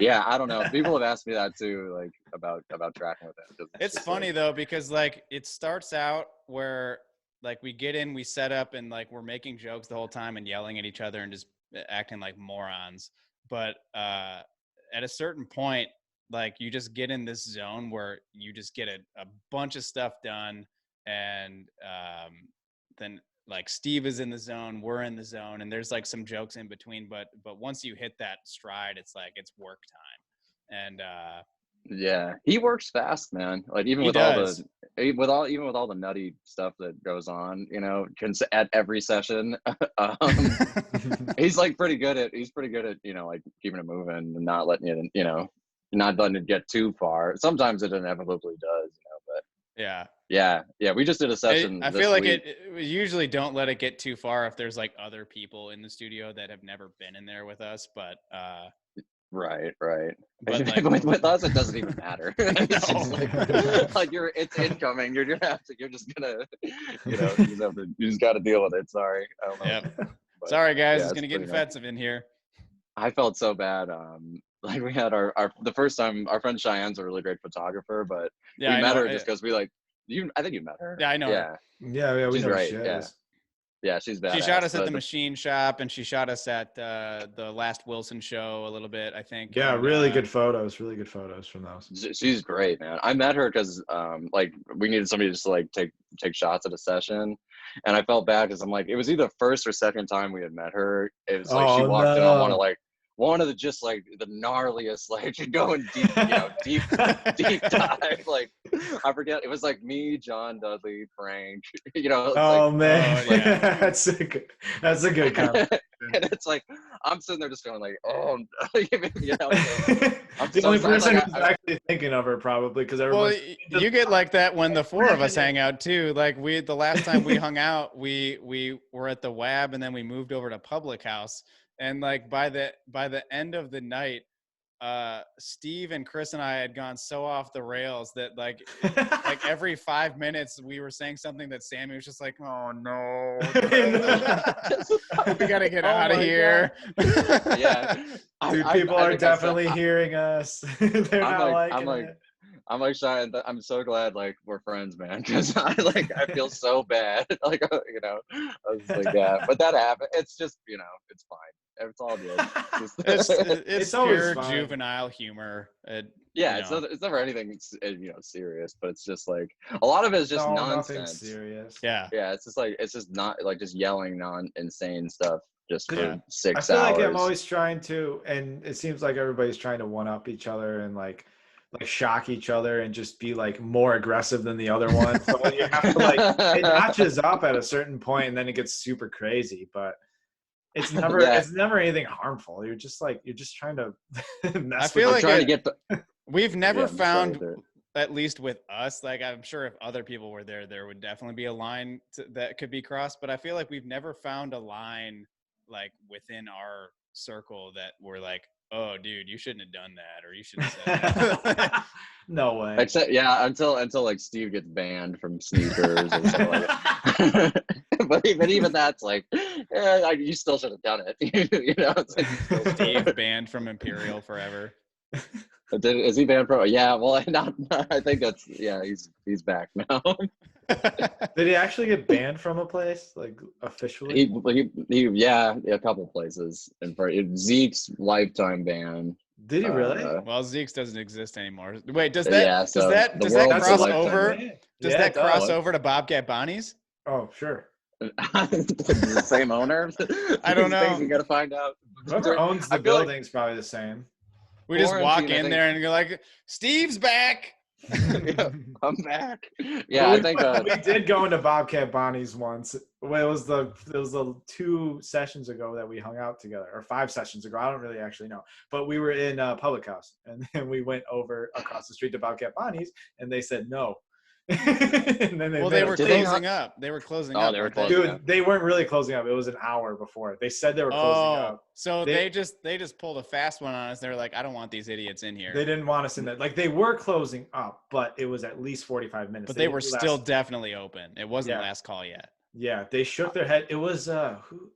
Yeah, I don't know, people have asked me that too, like about tracking with him. It's funny though, because like it starts out where like we get in, we set up, and like we're making jokes the whole time and yelling at each other and just acting like morons. But at a certain point, like you just get in this zone where you just get a bunch of stuff done, and then like Steve is in the zone, we're in the zone, and there's like some jokes in between. But once you hit that stride, it's like it's work time. And yeah, he works fast, man. Like even with all the nutty stuff that goes on, you know, at every session, he's pretty good at you know, like keeping it moving and not letting it, you know, not letting it get too far. Sometimes it inevitably does, you know, but yeah. We just did a session. I feel like we usually don't let it get too far if there's like other people in the studio that have never been in there with us, but Right. But like, with us, it doesn't even matter. It's just it's incoming. You're just gonna, you know, you just got to deal with it. Sorry. I don't know. Yep. But, sorry, guys. yeah, it's gonna get offensive in here. I felt so bad. Like we had the first time, our friend Cheyenne's a really great photographer, but we met her just because we like you. I think you met her. Yeah, I know. Yeah. Yeah. We she's know great. she is. Yeah, she's badass. She shot us at the machine shop, and she shot us at the last Wilson show a little bit, I think. Yeah, and, really good photos from those. She's great, man. I met her because like we needed somebody just to like take shots at a session, and I felt bad because I'm like, it was either first or second time we had met her. It was like she walked in on one of the just like the gnarliest, like going deep, you know, deep dive. Like I forget, it was like me, John, Dudley, Frank. You know. Man, yeah. that's a good comment. And it's like I'm sitting there just going like, oh, you know. I'm the only person who's I'm actually thinking of her probably because everyone. Well, you get like that when the four of us hang out too. Like the last time we hung out, we were at the WAB, and then we moved over to Public House. And like by the end of the night, Steve and Chris and I had gone so off the rails that like every 5 minutes we were saying something that Sammy was just like, oh no, we gotta get out of here. Yeah, dude, people are definitely hearing us. They're not liking it. I'm like shy. I'm so glad like we're friends, man, because I feel so bad. Like you know, I was like, yeah, but that happened. It's just, you know, it's fine. It's all good. It's pure juvenile humor. It's never anything, you know, serious, but it's just like a lot of it is just nonsense. Nothing serious. Yeah, it's just not like just yelling insane stuff just for 6 hours. I feel like I'm always trying to, and it seems like everybody's trying to one up each other and like shock each other and just be like more aggressive than the other one. So when you have to like, it notches up at a certain point and then it gets super crazy, but it's never anything harmful. You're just trying to mess. I feel with like we've never found, at least with us, like I'm sure if other people were there would definitely be a line that could be crossed, but I feel like we've never found a line like within our circle that we're like, oh dude, you shouldn't have done that, or you shouldn't have said that. No way. Except until like Steve gets banned from sneakers or something like that. but even that's like, you still should have done it. You know, it's like, Steve banned from Imperial forever. Is he banned from? Yeah, well, I think that's he's back now. Did he actually get banned from a place, like officially? He a couple places. And Zeke's lifetime ban. Did he really? Well, Zeke's doesn't exist anymore. Wait, does that cross over? Does that cross over to Bobcat Bonnie's? Oh, sure. The same owner? I don't know. You got to find out. Whoever owns the building's probably the same. We just walk in there and go like, Steve's back. I'm back. Yeah, I think we did go into Bobcat Bonnie's once. Well, it was the 2 sessions ago that we hung out together, or 5 sessions ago. I don't really actually know, but we were in Public House, and then we went over across the street to Bobcat Bonnie's, and they said no. And then they were closing up. They were closing up. They were closing up. They weren't really closing up. It was an hour before. They said they were closing up. So they just pulled a fast one on us. They were like, I don't want these idiots in here. They didn't want us in that. Like, they were closing up, but it was at least 45 minutes. But they were still definitely open. It wasn't last call yet. Yeah, they shook their head. It was who?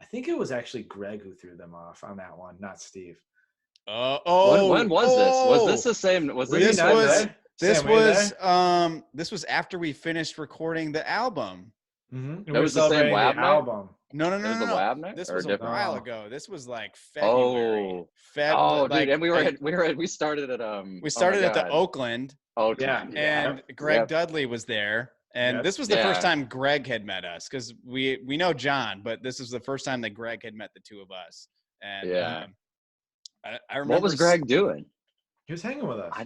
I think it was actually Greg who threw them off on that one, not Steve. When was this? Was this the same? This was after we finished recording the album. Mm-hmm. That was the same Lab night? album. No. It was the Lab night? This or was a different? while ago. This was like February. Oh, dude, and we started at We started at the Oakland. Oakland, yeah. And Greg Dudley was there. And this was the first time Greg had met us, because we know John, but this is the first time that Greg had met the two of us. And I remember. What was Greg doing? He was hanging with us. I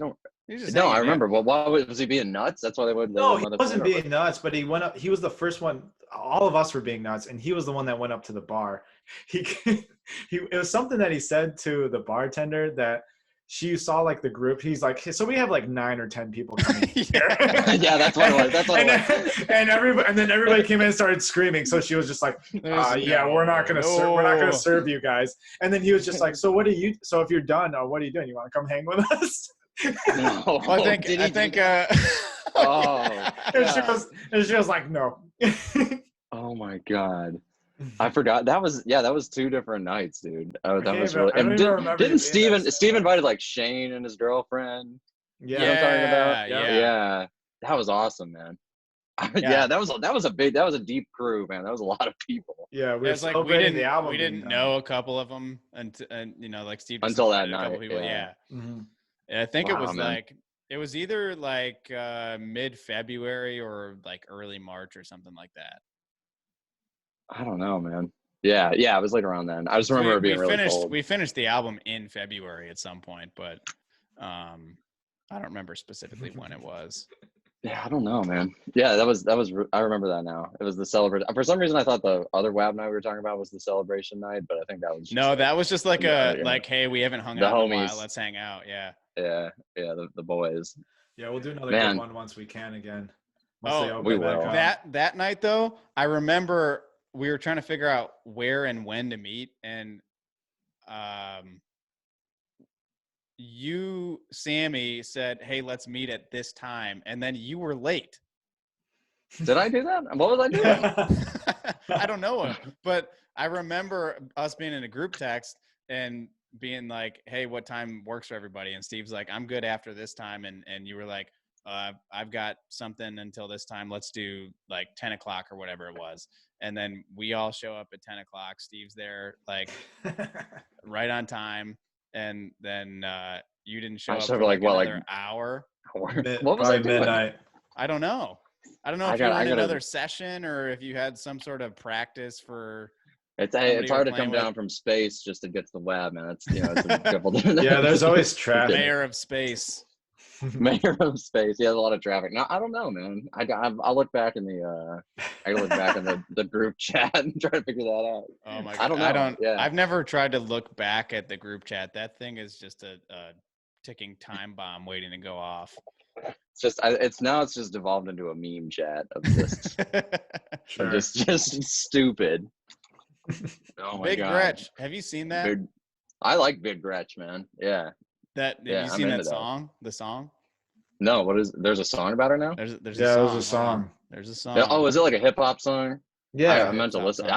remember. Well, why was he being nuts? That's why they would. No, he wasn't being nuts, but he went up. He was the first one. All of us were being nuts, and he was the one that went up to the bar. It was something that he said to the bartender that she saw like the group. He's like, so we have like 9 or 10 people coming here. Yeah, that's what it was. That's what it was. And then everybody came in and started screaming. So she was just like, we're not gonna serve you guys. And then he was just like, so if you're done, what are you doing? You want to come hang with us? No, I think. And she was like, no. Oh my God. I forgot that was 2 different nights, dude. That was really. I don't even remember. Didn't Steve invited like Shane and his girlfriend? Yeah, you know what I'm talking about? Yeah. That was awesome, man. Yeah, that was a deep crew, man. That was a lot of people. Yeah, we didn't know a couple of them, and like Steve until that night. Mm-hmm. I think it was either like mid-February or like early March or something like that. I don't know, man. Yeah, it was like around then. I just remember it being really cold. We finished the album in February at some point, but I don't remember specifically when it was. Yeah, I don't know, man. Yeah, that was. I remember that now. It was the celebration. For some reason, I thought the other WAB night we were talking about was the celebration night, but I think that was that was just like like, hey, we haven't hung out in a while. Let's hang out. Yeah. Yeah, the boys. Yeah, we'll do another good one once we can again. We will. That night though, I remember we were trying to figure out where and when to meet, and you, Sammy, said, hey, let's meet at this time, and then you were late. Did I do that? What was I doing? I don't know, but I remember us being in a group text and being like, hey, what time works for everybody? And Steve's like, I'm good after this time, and you were like, I've got something until this time. Let's do like 10 o'clock or whatever it was. And then we all show up at 10 o'clock. Steve's there like right on time. And then you didn't show up for like another hour. What was I doing? Midnight. I don't know if you were in another session or if you had some sort of practice for. It's hard to come down from space just to get to the WAB, man. It's it's a couple different. Yeah, there's always traffic. Mayor of space. Mayor of space. He has a lot of traffic. No, I don't know, man. I'll look back in the group chat and try to figure that out. Oh my God. I don't know. I've never tried to look back at the group chat. That thing is just a ticking time bomb waiting to go off. It's just evolved into a meme chat of just just stupid. Oh my Big God. Gretsch. Have you seen that? I like Big Gretsch, man. Yeah. Have you seen that song? The song? No, there's a song about her now? There's a song. There's a song. Oh, is it like a hip hop song? Yeah. I meant to listen to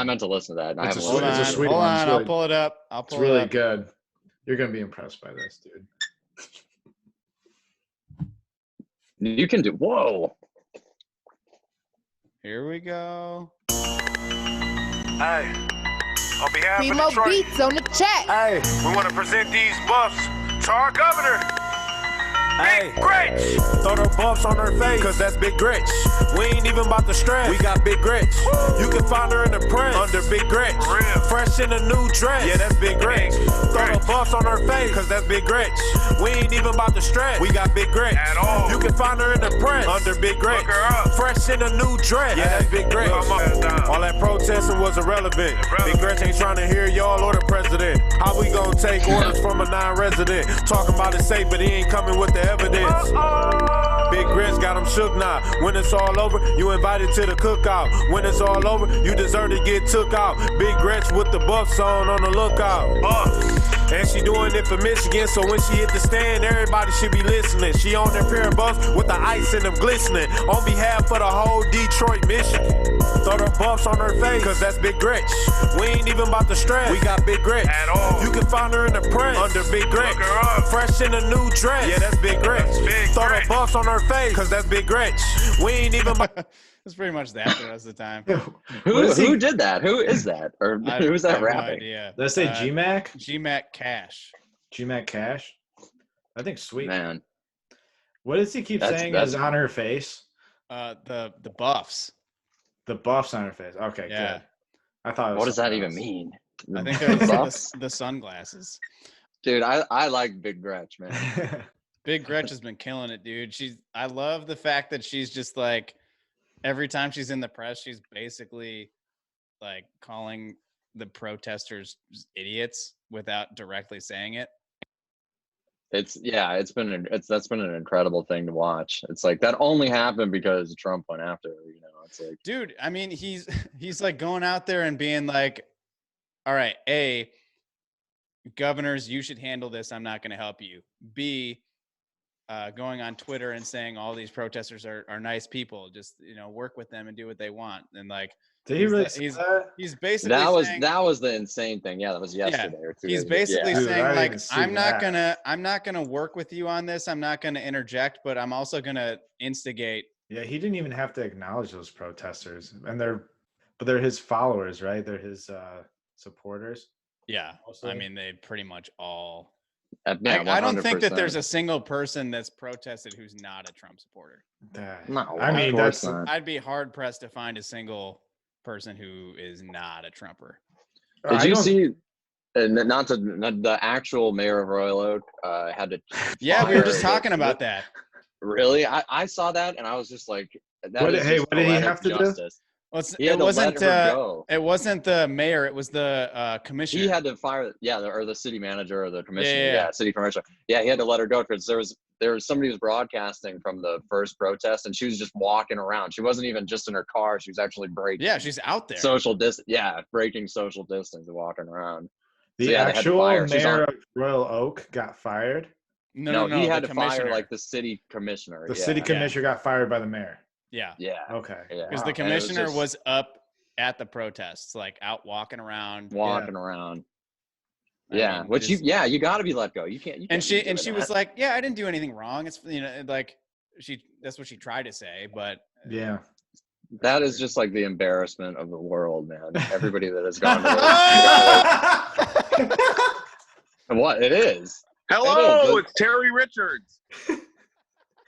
that. It's a sweet one. Hold on, I'll pull it up. It's really good. You're gonna be impressed by this, dude. You can do. Whoa. Here we go. Hey, on behalf of Primo Detroit, Beats on the chat. hey, we want to present these buffs to our governor. Big Gretsch. Throw the buffs on her face, cause that's Big Gretsch. We ain't even about to stress. We got Big Gretsch. You can find her in the press under Big Gretsch. Fresh in a new dress. Yeah, that's Big Gretsch. Throw the buffs on her face, cause that's Big Gretsch. We ain't even about to stress. We got Big Gretsch. At all. You can find her in the press under Big Gretsch. Look her up. Fresh in a new dress. Yeah, that's Big Gretsch. All that protesting was irrelevant. Big Gretsch ain't trying to hear y'all or the president. How we gonna take orders from a non-resident? Talking about it safe, but he ain't coming with the evidence. Big Gretsch got him shook now. When it's all over, you invited to the cookout. When it's all over, you deserve to get took out. Big Gretsch with the buffs on the lookout. And she doing it for Michigan, so when she hit the stand, everybody should be listening. She on that pair of buffs with the ice in them glistening. On behalf of the whole Detroit, Michigan. Throw the buffs on her face, cause that's Big Gretsch. We ain't even about to stress. We got Big Gretsch. At all. You can find her in the press under Big Gretsch. Look her up. Fresh in a new dress. Yeah, that's Big Gretsch. Throw the buffs on her face, cause that's Big Gretsch. We ain't even It's pretty much that the rest of the time. Who did that? Who is that? Or who's that rapping? No idea. Did I say G-Mac? G-Mac Cash. G-Mac Cash? I think sweet. Man. What does he keep saying is on her face? The buffs. The buffs on her face. Okay, good. I thought it was what does that even mean? I think it's the sunglasses. Dude, I like Big Gretch, man. Big Gretch has been killing it, dude. I love the fact that she's just like, every time she's in the press, she's basically like calling the protesters idiots without directly saying it. That's been an incredible thing to watch. It's like that only happened because Trump went after her, you know. It's like, dude, I mean, he's like going out there and being like, all right, A, governors, you should handle this. I'm not going to help you. B, going on Twitter and saying all these protesters are nice people. Just, you know, work with them and do what they want. And like, did he really he's basically that was the insane thing. Yeah, that was yesterday or 2 days He's basically saying like, I'm not that. gonna work with you on this. I'm not gonna interject, but I'm also gonna instigate. Yeah, he didn't even have to acknowledge those protesters, and they're his followers, right? They're his supporters. Yeah, mostly. I mean, they pretty much all. Yeah, I don't think that there's a single person that's protested who's not a Trump supporter. No, I mean, I'd be hard pressed to find a single person who is not a Trumper. Did you see? Not the actual mayor of Royal Oak had to. Yeah, we were just talking about that. Really, I saw that and I was just like, what did he have to do? Well, it wasn't the mayor. It was the commissioner. He had to fire, or the city manager or the commissioner. City commissioner. Yeah, he had to let her go because there was somebody who was broadcasting from the first protest, and she was just walking around. She wasn't even just in her car. She was actually breaking. Yeah, she's out there. Social distance. Yeah, breaking social distance and walking around. The actual mayor of Royal Oak got fired. No, he had to fire like the city commissioner. The city commissioner got fired by the mayor. Yeah. Yeah. Okay. Because the commissioner was up at the protests, like out walking around. Yeah. I mean, you got to be let go. You can't. And she was like, yeah, I didn't do anything wrong. It's, you know, like that's what she tried to say, but yeah. That is just like the embarrassment of the world, man. Everybody that has gone to what it is. Hello, it's Terry Richards.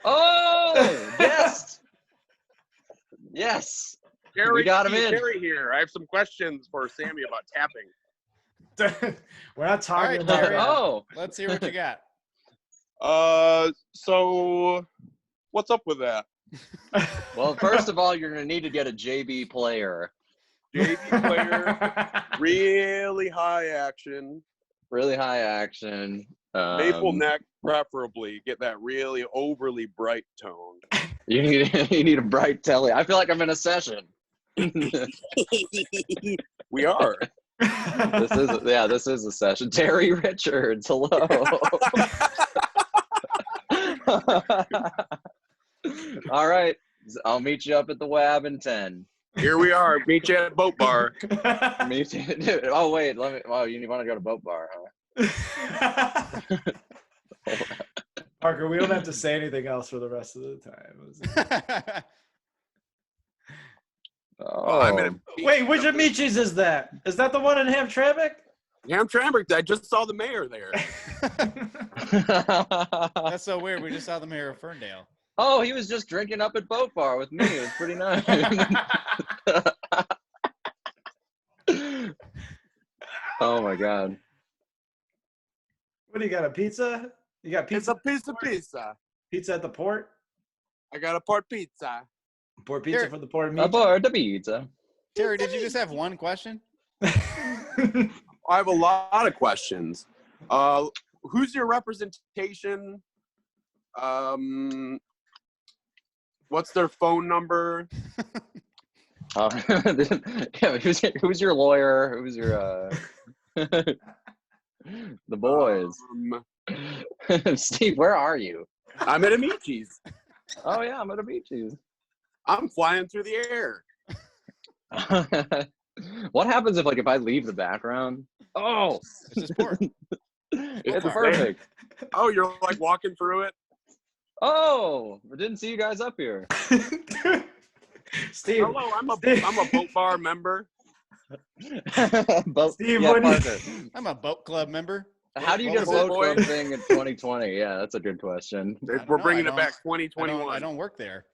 Oh, yes. Yes. Terry, we got him in. Terry here. I have some questions for Sammy about tapping. We're not talking about Terry. Let's hear what you got. So what's up with that? Well, first of all, you're going to need to get a JB player. JB player, really high action. Really high action. Maple neck, preferably. Get that really overly bright tone. You need a bright telly. I feel like I'm in a session. We are. This is a session. Terry Richards, hello. All right, I'll meet you up at the WAB in 10. Here we are. Meet you at Boat Bar. Dude, oh wait, let me. Oh, you want to go to Boat Bar, huh? Parker, we don't have to say anything else for the rest of the time. Wait, which Amicis is that? Is that the one in Hamtramck? Hamtramck. I just saw the mayor there. That's so weird. We just saw the mayor of Ferndale. Oh, he was just drinking up at Boat Bar with me. It was pretty nice. Oh my God. What do you got? A pizza? You got pizza? It's a pizza. Pizza at the port? I got a port pizza. Port pizza for the port A port pizza. Terry, did you just have one question? I have a lot of questions. Who's your representation? What's their phone number? Who's your lawyer? Who's your the boys? Steve, where are you? I'm at Amici's. Oh yeah, I'm at Amici's. I'm flying through the air. What happens if I leave the background? Oh, it's just port. It's perfect. Oh, you're like walking through it? Oh, I didn't see you guys up here. Steve. Hello, I'm a boat bar member. Steve, Parker. I'm a boat club member. How do you get a boat club thing in 2020? Yeah, that's a good question. We're bringing it back 2021. I don't work there.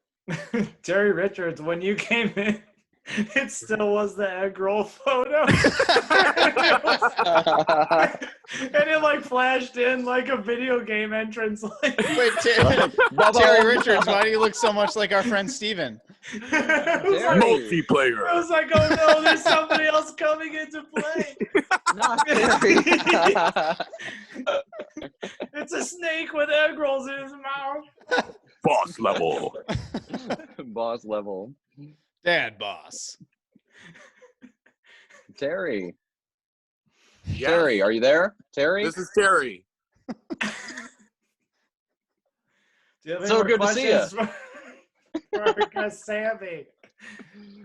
Terry Richards, when you came in, it still was the egg roll photo. And it like flashed in like a video game entrance. Like, wait, Terry Richards, why do you look so much like our friend Steven? Multiplayer. I was like, oh no, there's somebody else coming into play. Not Terry. It's a snake with egg rolls in his mouth. Boss level. Boss level. Dad boss. Terry. Yes. Terry, are you there? Terry? This is Terry. So good to see you. For Sammy.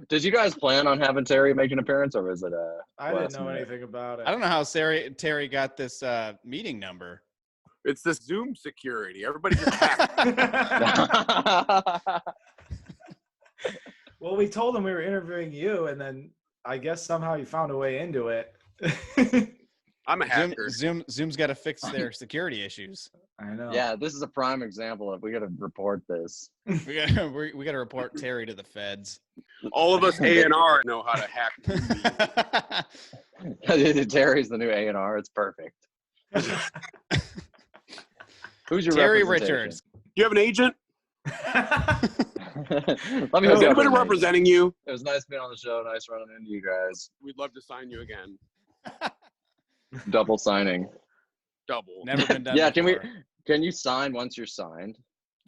Did you guys plan on having Terry make an appearance, or was it I didn't know anything about it. I don't know how Terry got this meeting number. It's this Zoom security. Everybody just hacked. Well, we told him we were interviewing you, and then I guess somehow you found a way into it. I'm a hacker. Zoom's got to fix their security issues. I know. Yeah, this is a prime example of we got to report this. We got to report Terry to the feds. All of us A&R know how to hack. Terry's the new A&R. It's perfect. Who's your Terry representation? Richards? Do you have an agent? Let me Has hook you up anybody with an representing you? It was nice being on the show. Nice running into you guys. We'd love to sign you again. Double signing. Double. Never been done. Yeah, before. can you sign once you're signed?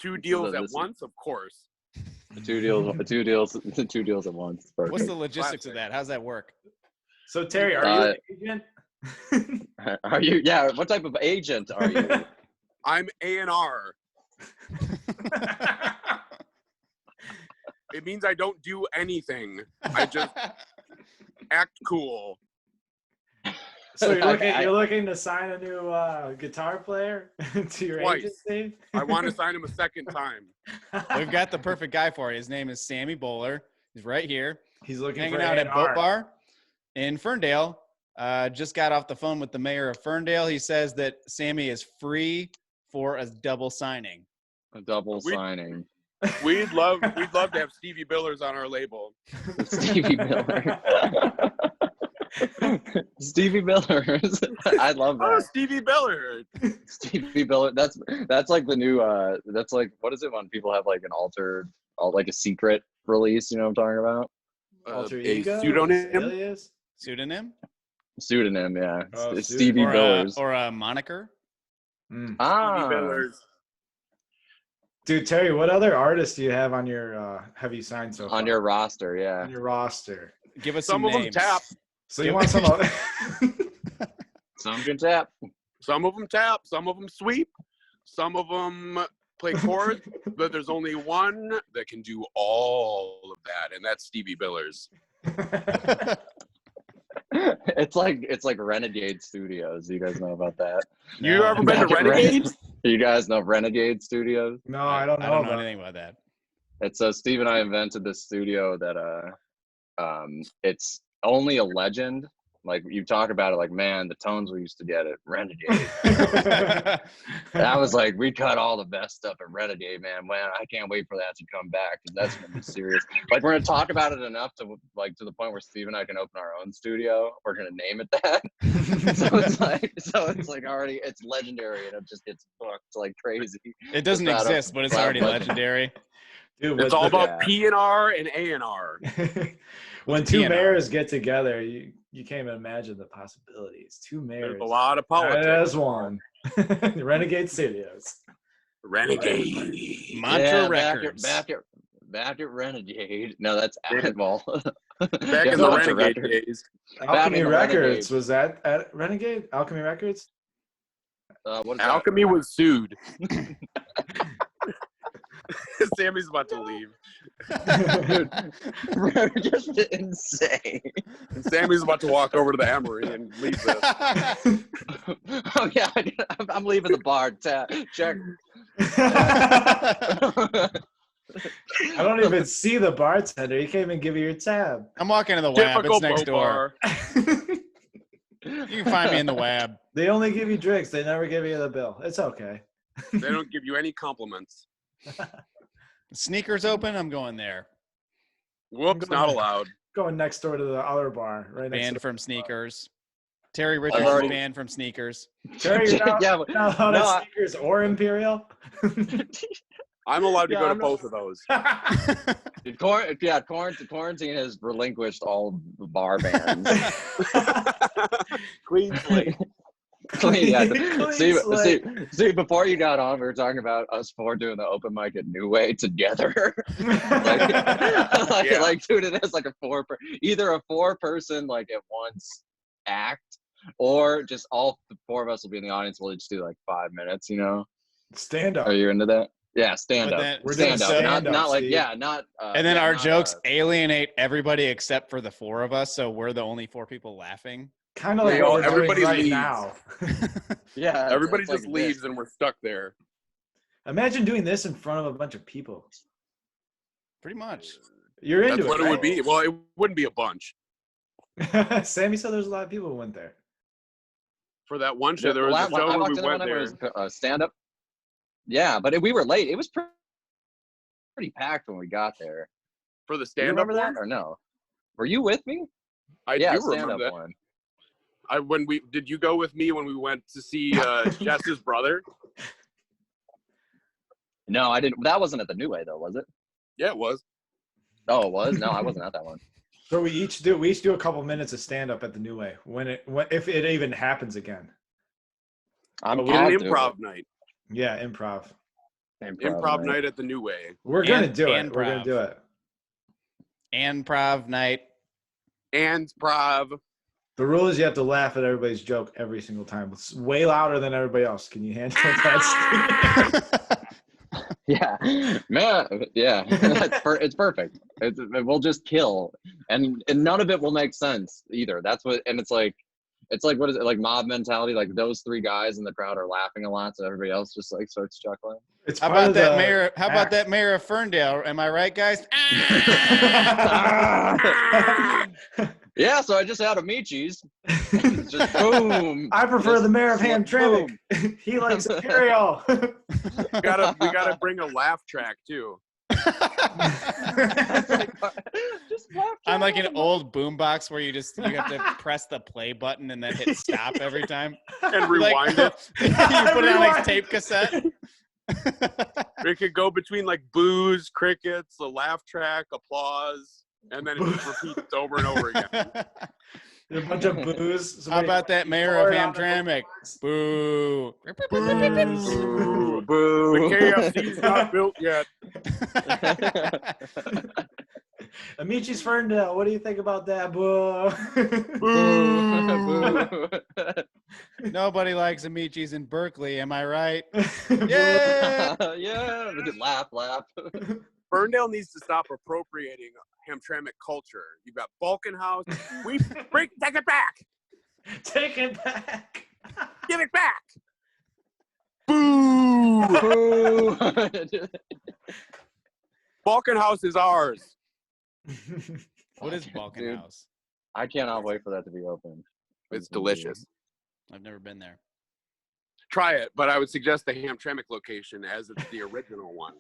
2 deals at once, of course. Two deals at once. Perfect. What's the logistics of that? How's that work? So Terry, are you an agent? Are you? Yeah. What type of agent are you? I'm A&R. It means I don't do anything. I just act cool. So you're looking to sign a new guitar player to your agency? I want to sign him a second time. We've got the perfect guy for you. His name is Sammy Boller. He's right here. He's looking hanging for out A&R. at Boat Bar in Ferndale. Just got off the phone with the mayor of Ferndale. He says that Sammy is free for a double signing. A double signing. We'd love to have Stevie Billers on our label. Stevie Miller. Stevie Billers. I love that. Oh, Stevie Biller. Stevie Biller. That's like the new. That's like, what is it when people have like an altered, like a secret release? You know what I'm talking about? Alter ego? Pseudonym. Alias? Pseudonym? Pseudonym, yeah. Oh, Stevie Billers. Or a moniker? Stevie Billers. Dude, Terry, what other artists do you have on your have you signed so far? On your roster, yeah. On your roster. Give us Some some of them names. tap. So you want some of Some can tap. Some of them tap. Some of them sweep. Some of them play chords. But there's only one that can do all of that, and that's Stevie Billers. It's like Renegade Studios. You guys know about that? You ever been to Renegade? You guys know Renegade Studios? No, I don't know. I don't know anything about that. It's Steve and I invented this studio that it's only a legend. Like, you talk about it like, man, the tones we used to get at Renegade. That was like, we cut all the best stuff at Renegade, man. Man, I can't wait for that to come back, because that's gonna be serious. Like, we're gonna talk about it enough to the point where Steve and I can open our own studio. We're gonna name it that. so it's like already, it's legendary, and it just gets booked like crazy. It doesn't exist, but it's already legendary. Dude, It's all about P&R and A&R. When two mayors get together, you can't even imagine the possibilities. Two mayors. There's a lot of politics. As one. Renegade Studios. Renegade. Mantra Records. Back at Renegade. No, that's Admiral. Back in the Renegade days. Alchemy Records. Was that at Renegade? Alchemy Records? What is Alchemy was sued. Sammy's about to leave. Dude, just insane. Sammy's about to walk over to the Amory and leave this. Oh yeah, I'm leaving the bar. Check. I don't even see the bartender. He can't even give you your tab. I'm walking to the WAB. It's next door. Bar. You can find me in the WAB. They only give you drinks. They never give you the bill. It's okay. They don't give you any compliments. Sneakers open. I'm going there. Whoops, not allowed. Going next door to the other bar, right next Banned to from Sneakers. Terry Richards is banned from Sneakers. Terry, you're not, Yeah, not allowed at Sneakers or Imperial. I'm allowed to go to both of those. Quarantine has relinquished all the bar bans. Clean slate. See, before you got on, we were talking about us four doing the open mic at New Way together. like doing it as like either a 4-person like at once act, or just all 4 of us will be in the audience. We'll just do like 5 minutes, Stand up. Are you into that? Yeah, stand up. We're stand up. Not like, Steve. yeah, not. And then our jokes alienate everybody except for the 4 of us, so we're the only 4 people laughing. Kind of like what everybody right leaves now. Yeah, everybody it's just like leaves this. and we're stuck there. Imagine doing this in front of a bunch of people. Pretty much. You're into That's what it would be. Well, it wouldn't be a bunch. Sammy said there's a lot of people who went there. For that one show, there was a show where we went there. Stand up. Yeah, but we were late. It was pretty packed when we got there. For the You stand-up remember one? that or no? Were you with me? I do remember stand-up that. one. Did you go with me when we went to see Jess's brother? No, I didn't. That wasn't at the New Way though, was it? Yeah, it was. Oh, it was. No, I wasn't at that one. So we each do a couple minutes of stand up at the New Way if it even happens again. I'm an improv night. Yeah, improv night at the New Way. We're gonna do it. We're gonna do it. Improv night. And prov. The rule is you have to laugh at everybody's joke every single time. It's way louder than everybody else. Can you handle that? Yeah, man. Yeah, it's perfect. We'll just kill, and none of it will make sense either. That's what, and it's like what is it, like mob mentality? Like those 3 guys in the crowd are laughing a lot, so everybody else just like starts chuckling. How about that mayor of Ferndale? Am I right, guys? Yeah, so I just had a Michi's. Just boom. I prefer the mayor of Hamtramck. He likes Imperial. We gotta bring a laugh track too. I'm like an old boombox where you have to press the play button and then hit stop every time and rewind it. You put it on like tape cassette. It could go between like boos, crickets, a laugh track, applause, and then it just repeats over and over again. A bunch of boos. How about that mayor of Hamtramck? Boo. Boo. Boo. The KFC's not built yet. Amici's Ferndale, what do you think about that? Boo. Boo. Nobody likes Amici's in Berkeley, am I right? Yeah. Yeah. Laugh. Ferndale needs to stop appropriating Hamtramck culture. You've got Balkan House. Take it back. Take it back. Give it back. Boo. Boo. Balkan House is ours. What is Balkan House? I cannot wait for that to be open. It's delicious. I've never been there. Try it, but I would suggest the Hamtramck location as it's the original one.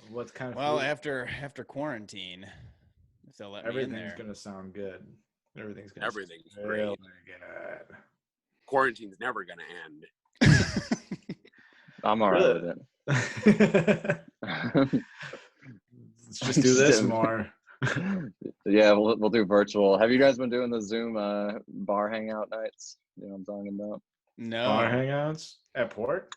What kind of food? After quarantine, if they'll let me in there. Everything's gonna sound good. Everything's great. Really good. Quarantine's never gonna end. I'm all right with it. Let's just do this more. Yeah, we'll do virtual. Have you guys been doing the Zoom bar hangout nights? You know what I'm talking about? No. Bar hangouts at Port?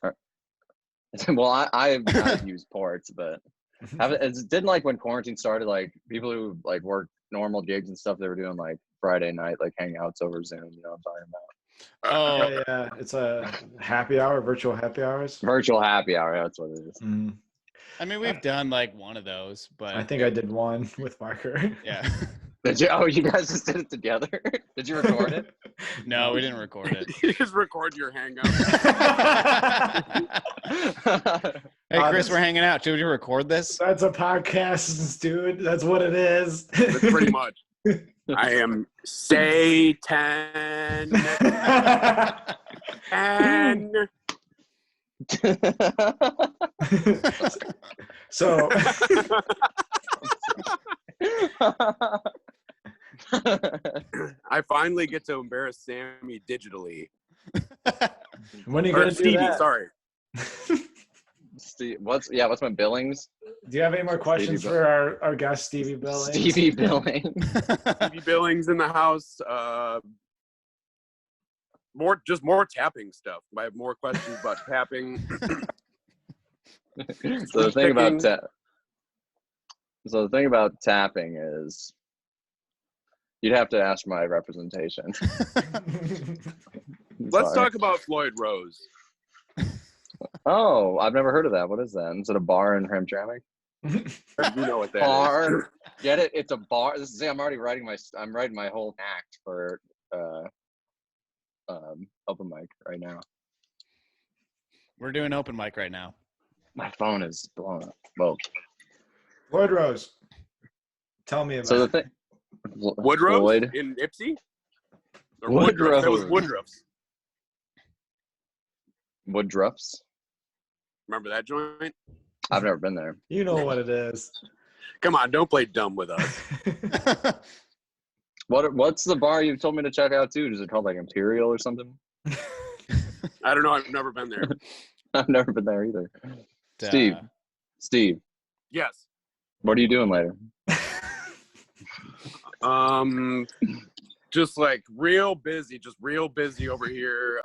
Well, I've used Ports, but it didn't like when quarantine started, like people who like work normal gigs and stuff, they were doing like Friday night like hangouts over Zoom. You know what I'm talking about? Oh yeah. It's a happy hour, virtual happy hours. Virtual happy hour, that's what it is. I mean, we've done like one of those, but I think I did one with Marker. Yeah. Did you? Oh, you guys just did it together. Did you record it? No, we didn't record it. You just record your hangout. Hey, Chris, we're hanging out. Should we record this? That's a podcast, dude. That's what it is. That's pretty much. I am Satan. And So I finally get to embarrass Sammy digitally. when are you Or gonna do Stevie, that? sorry. Steve, what's my Billings? Do you have any more questions Stevie for our guest Stevie Billings? Stevie Billings. Stevie Billings in the house. More tapping stuff. I have more questions about tapping. So the thing about tapping is you'd have to ask my representation. Let's talk about Floyd Rose. Oh, I've never heard of that. What is that? Is it a bar in Hamtramck? You know what that Bar. is. Get it? It's a bar. I'm already writing my whole act for open mic right now. We're doing open mic right now. My phone is blown up. Well, Floyd Rose. Tell me about so the it. thing. Woodrow's Floyd. in Ipsy? Or Woodrow's. That was Woodruff's. Woodruff's. Remember that joint? I've never been there. You know what it is. Come on, don't play dumb with us. What's the bar you told me to check out too? Is it called like Imperial or something? I don't know. I've never been there. I've never been there either. Steve. Yes. What are you doing later? Just like real busy over here.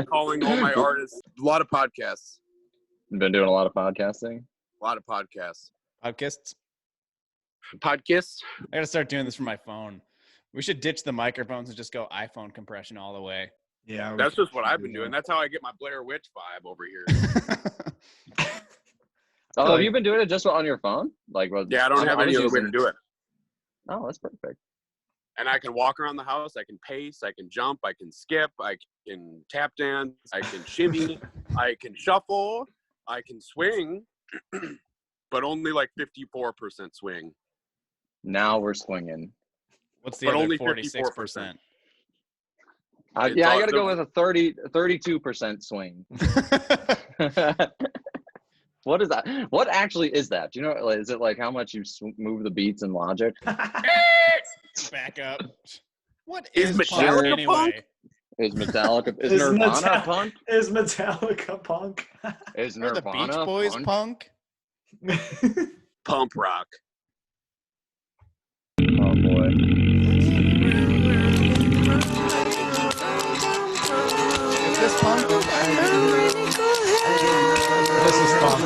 Calling all my artists. A lot of podcasts. You've been doing a lot of podcasting? A lot of podcasts. Podcasts? Podcasts? I gotta start doing this from my phone. We should ditch the microphones and just go iPhone compression all the way. Yeah. That's just what I've been doing. That's how I get my Blair Witch vibe over here. Oh, have you been doing it just on your phone? Yeah, I don't have any other way to do it. Oh, that's perfect. And I can walk around the house. I can pace. I can jump. I can skip. I can tap dance. I can shimmy. I can shuffle. I can swing, but only like 54% swing. Now we're swinging. What's the other 46%? I got to go with a 32% swing. What is that? What actually is that? Do you know? Is it like how much you move the beats in Logic? Back up. What Is Metallica punk anyway? punk? Is Metallica? Is Nirvana punk? Is Metallica punk? Is Are the Nirvana Beach Boys punk? Pump rock. Oh boy. Is this punk? This is punk.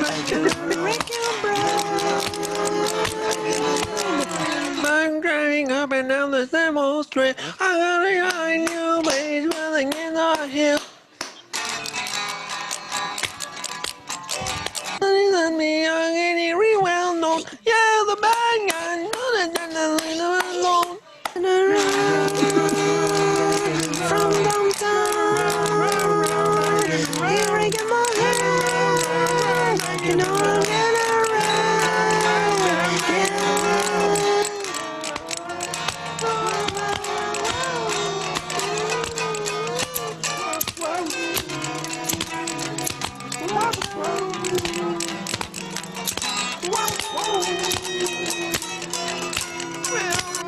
I'm driving up and down the Demo Street. I got a new place running in the hill. And me, I'm getting real well known. Yeah, the bad guy, know that I'm alone. And I run from downtown. Here I get my head. You know I'm gonna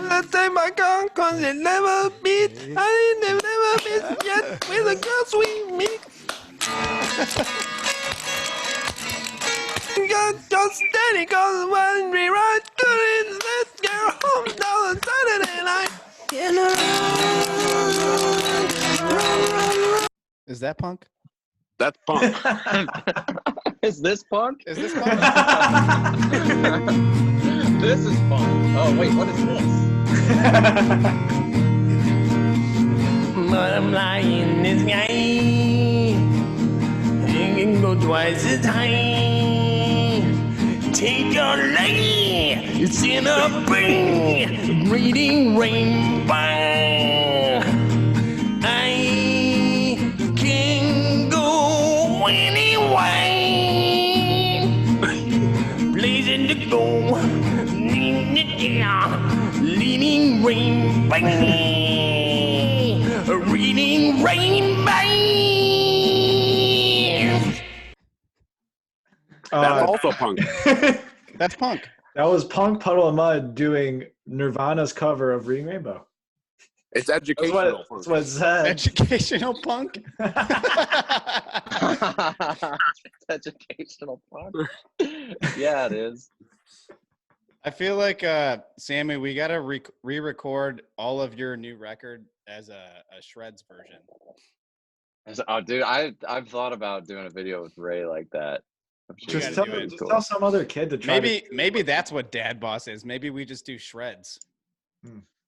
I take my gun cause it never beat. I never beat yet with a girl sweet meat. Just steady cause when we ride good in this girl home down on Saturday night. Is that punk? That's punk. Is this punk? Is this punk? This is punk. Oh wait, what is this? But I'm lying in this guy. You can go twice as high. Take your leg, it's in a brain. reading rainbow. I can go anywhere. Blazing to go, leading rainbow. Reading rainbow. That's also punk. That's punk. That was Punk Puddle of Mud doing Nirvana's cover of Reading Rainbow. It's educational. That's what it said. Educational punk. Educational punk. Yeah, it is. I feel like, Sammy, we got to re-record all of your new record as a shreds version. Oh, dude, I've thought about doing a video with Ray like that. Just tell some other kid to try. Maybe that's what Dad Boss is. Maybe we just do shreds.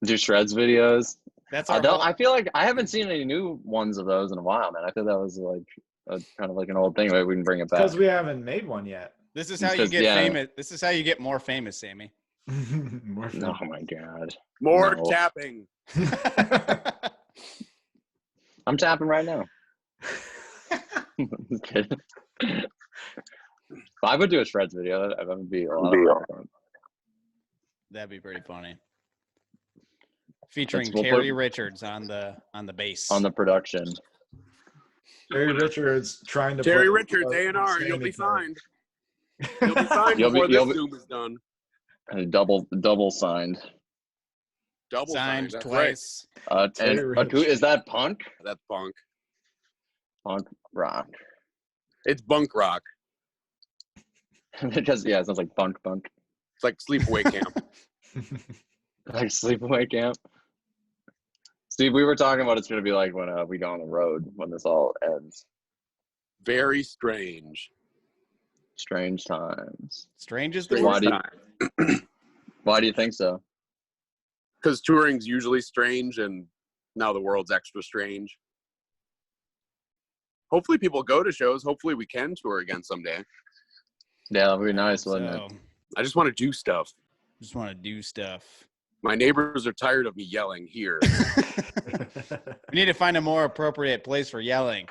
Do shreds videos. That's I feel like I haven't seen any new ones of those in a while, man. I feel that was like kind of like an old thing. Maybe we can bring it back. Because we haven't made one yet. This is how you get famous. This is how you get more famous, Sammy. More famous. Oh my god. More tapping. I'm tapping right now. Just kidding. I would do a shreds video. That would be a lot of fun. That'd be pretty funny. Featuring Terry Richards on the bass. On the production. Terry Richards trying to. Terry Richards, A&R. You'll be signed. You'll be signed before this Zoom is done. And double signed. Double signed twice. Right. Is that punk? That's punk. Punk rock. It's bunk rock. Because it sounds like bunk. It's like sleepaway camp. Like sleepaway camp. Steve, we were talking about it's going to be like when we go on the road when this all ends. Very strange. Strange times. Strange is the worst time. Why do you think so? Because touring's usually strange, and now the world's extra strange. Hopefully people go to shows. Hopefully we can tour again someday. Yeah, that would be nice, wouldn't it? I just want to do stuff. My neighbors are tired of me yelling here. We need to find a more appropriate place for yelling.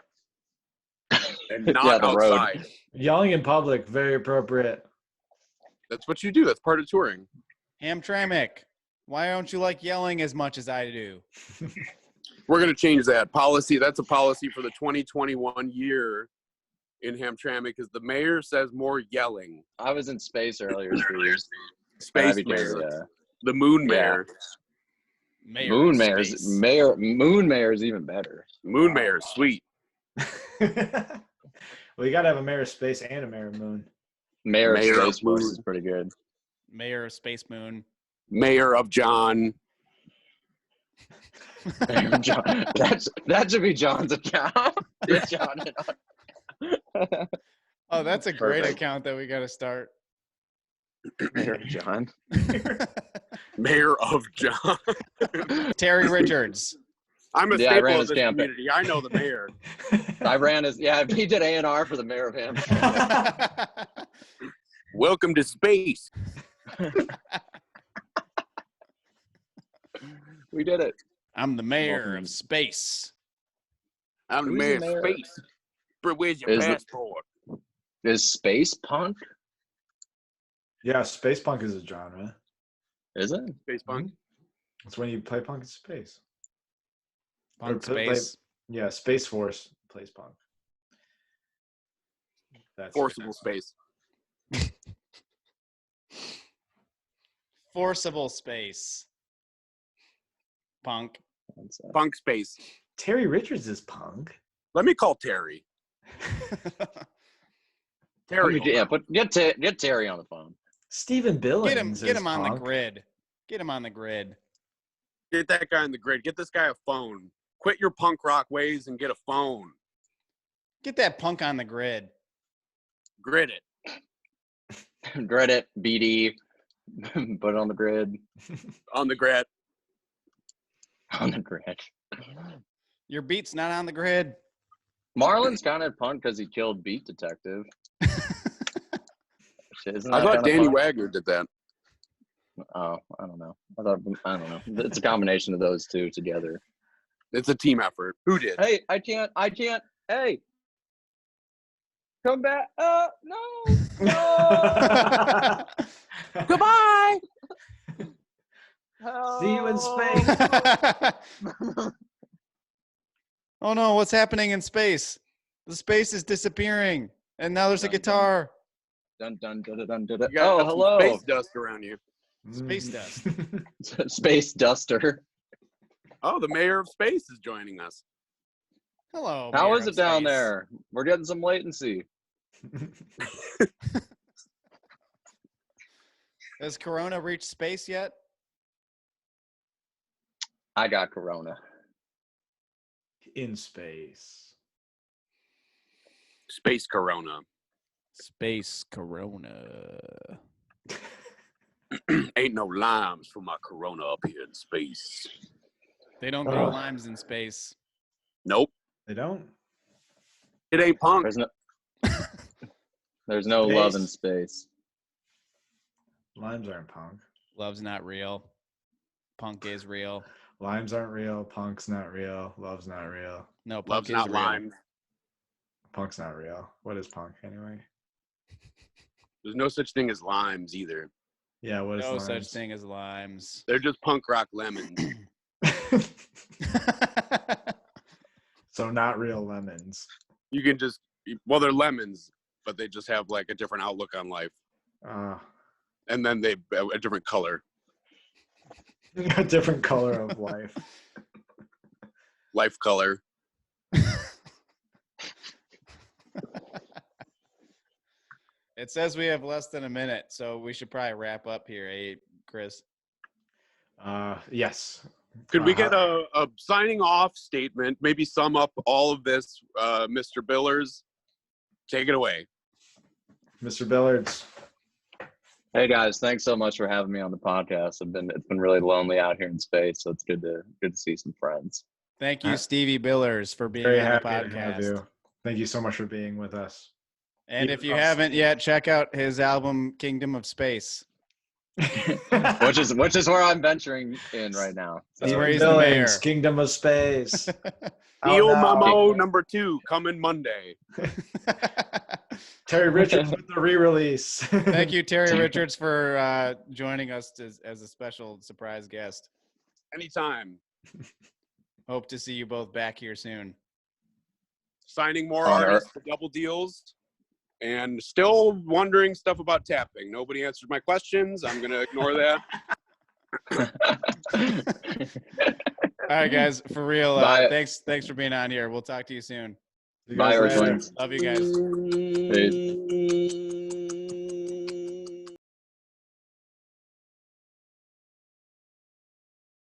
And not outside. Road. Yelling in public, very appropriate. That's what you do. That's part of touring. Hamtramck, why don't you like yelling as much as I do? We're going to change that policy. That's a policy for the 2021 year in Hamtramck, because the mayor says more yelling. I was in space earlier. Space mayor. Yeah. The moon mayor. Moon mayor is even better. Moon mayor is sweet. Well, you got to have a mayor of space and a mayor of moon. Mayor of space moon is pretty good. Mayor of space moon. Mayor of John. Mayor of John. That should be John's account. John. Oh, that's a great account that we got to start. Mayor of John. Mayor of John. Terry Richards. I'm a staple of this community. I know the mayor. I ran his. Yeah, he did A&R for the mayor of Hamtramck. Welcome to space. We did it. I'm the mayor of space. I'm the mayor of space. But where's your passport? Is space punk? Yeah, space punk is a genre. Is it? Space punk? Mm-hmm. It's when you play punk in space. Punk space. Yeah, Space Force plays punk. That's forcible space. Forcible space. Punk. Punk space. Terry Richards is punk. Let me call Terry. Terry. Get Terry on the phone. Stephen Billings. Get him on the grid. Get him on the grid. Get that guy on the grid. Get this guy a phone. Quit your punk rock ways and get a phone. Get that punk on the grid. Grid it. Grid it. BD. Put it on the grid. On the grid. On the grid. Your beat's not on the grid. Marlon's kind of punk because he killed Beat Detective. I thought Danny Wagner did that. Oh, I don't know. I don't know. It's a combination of those two together. It's a team effort. Who did? Hey, I can't. Hey, come back. No. Goodbye. See you in space. Oh no, what's happening in space? The space is disappearing, and now there's a guitar. Dun dun dun dun dun dun. You got Oh, some hello. space dust around you. Space dust. Space duster. Oh, the mayor of space is joining us. Hello. How Mayor is of it down Space. there? We're getting some latency. Has Corona reached space yet? I got Corona. In space. Space Corona. Space Corona. Ain't no limes for my Corona up here in space. They don't grow limes in space. Nope. They don't? It ain't punk. There's no love in space. Limes aren't punk. Love's not real. Punk is real. Limes aren't real. Punk's not real. Love's not real. No, punk Love's is not real. lime. Punk's not real. What is punk anyway? There's no such thing as limes either. Yeah, what is No limes? such thing as limes. They're just punk rock lemons. So not real lemons. You can just, well, they're lemons, but they just have like a different outlook on life. And then they a different color. A different color of life. Life color. It says we have less than a minute, so we should probably wrap up here, Chris? Yes. Could we get a signing off statement? Maybe sum up all of this, Mr. Billers. Take it away. Mr. Billards. Hey guys, thanks so much for having me on the podcast. It's been really lonely out here in space, so it's good to see some friends. Thank you, Stevie Billers, for being Very on the happy to have podcast. you. Thank you so much for being with us. And if you haven't yet, check out his album Kingdom of Space. which is where I'm venturing in right now. That's where he's the mayor. Kingdom of Space. Dio Mamo #2 coming Monday. Terry Richards with the re-release. Thank you, Terry Richards, for joining us as a special surprise guest. Anytime. Hope to see you both back here soon. Signing more artists for double deals. And still wondering stuff about tapping. Nobody answered my questions. I'm going to ignore that. All right, guys, for real. Thanks for being on here. We'll talk to you soon. Bye, everyone. Love you guys. Peace.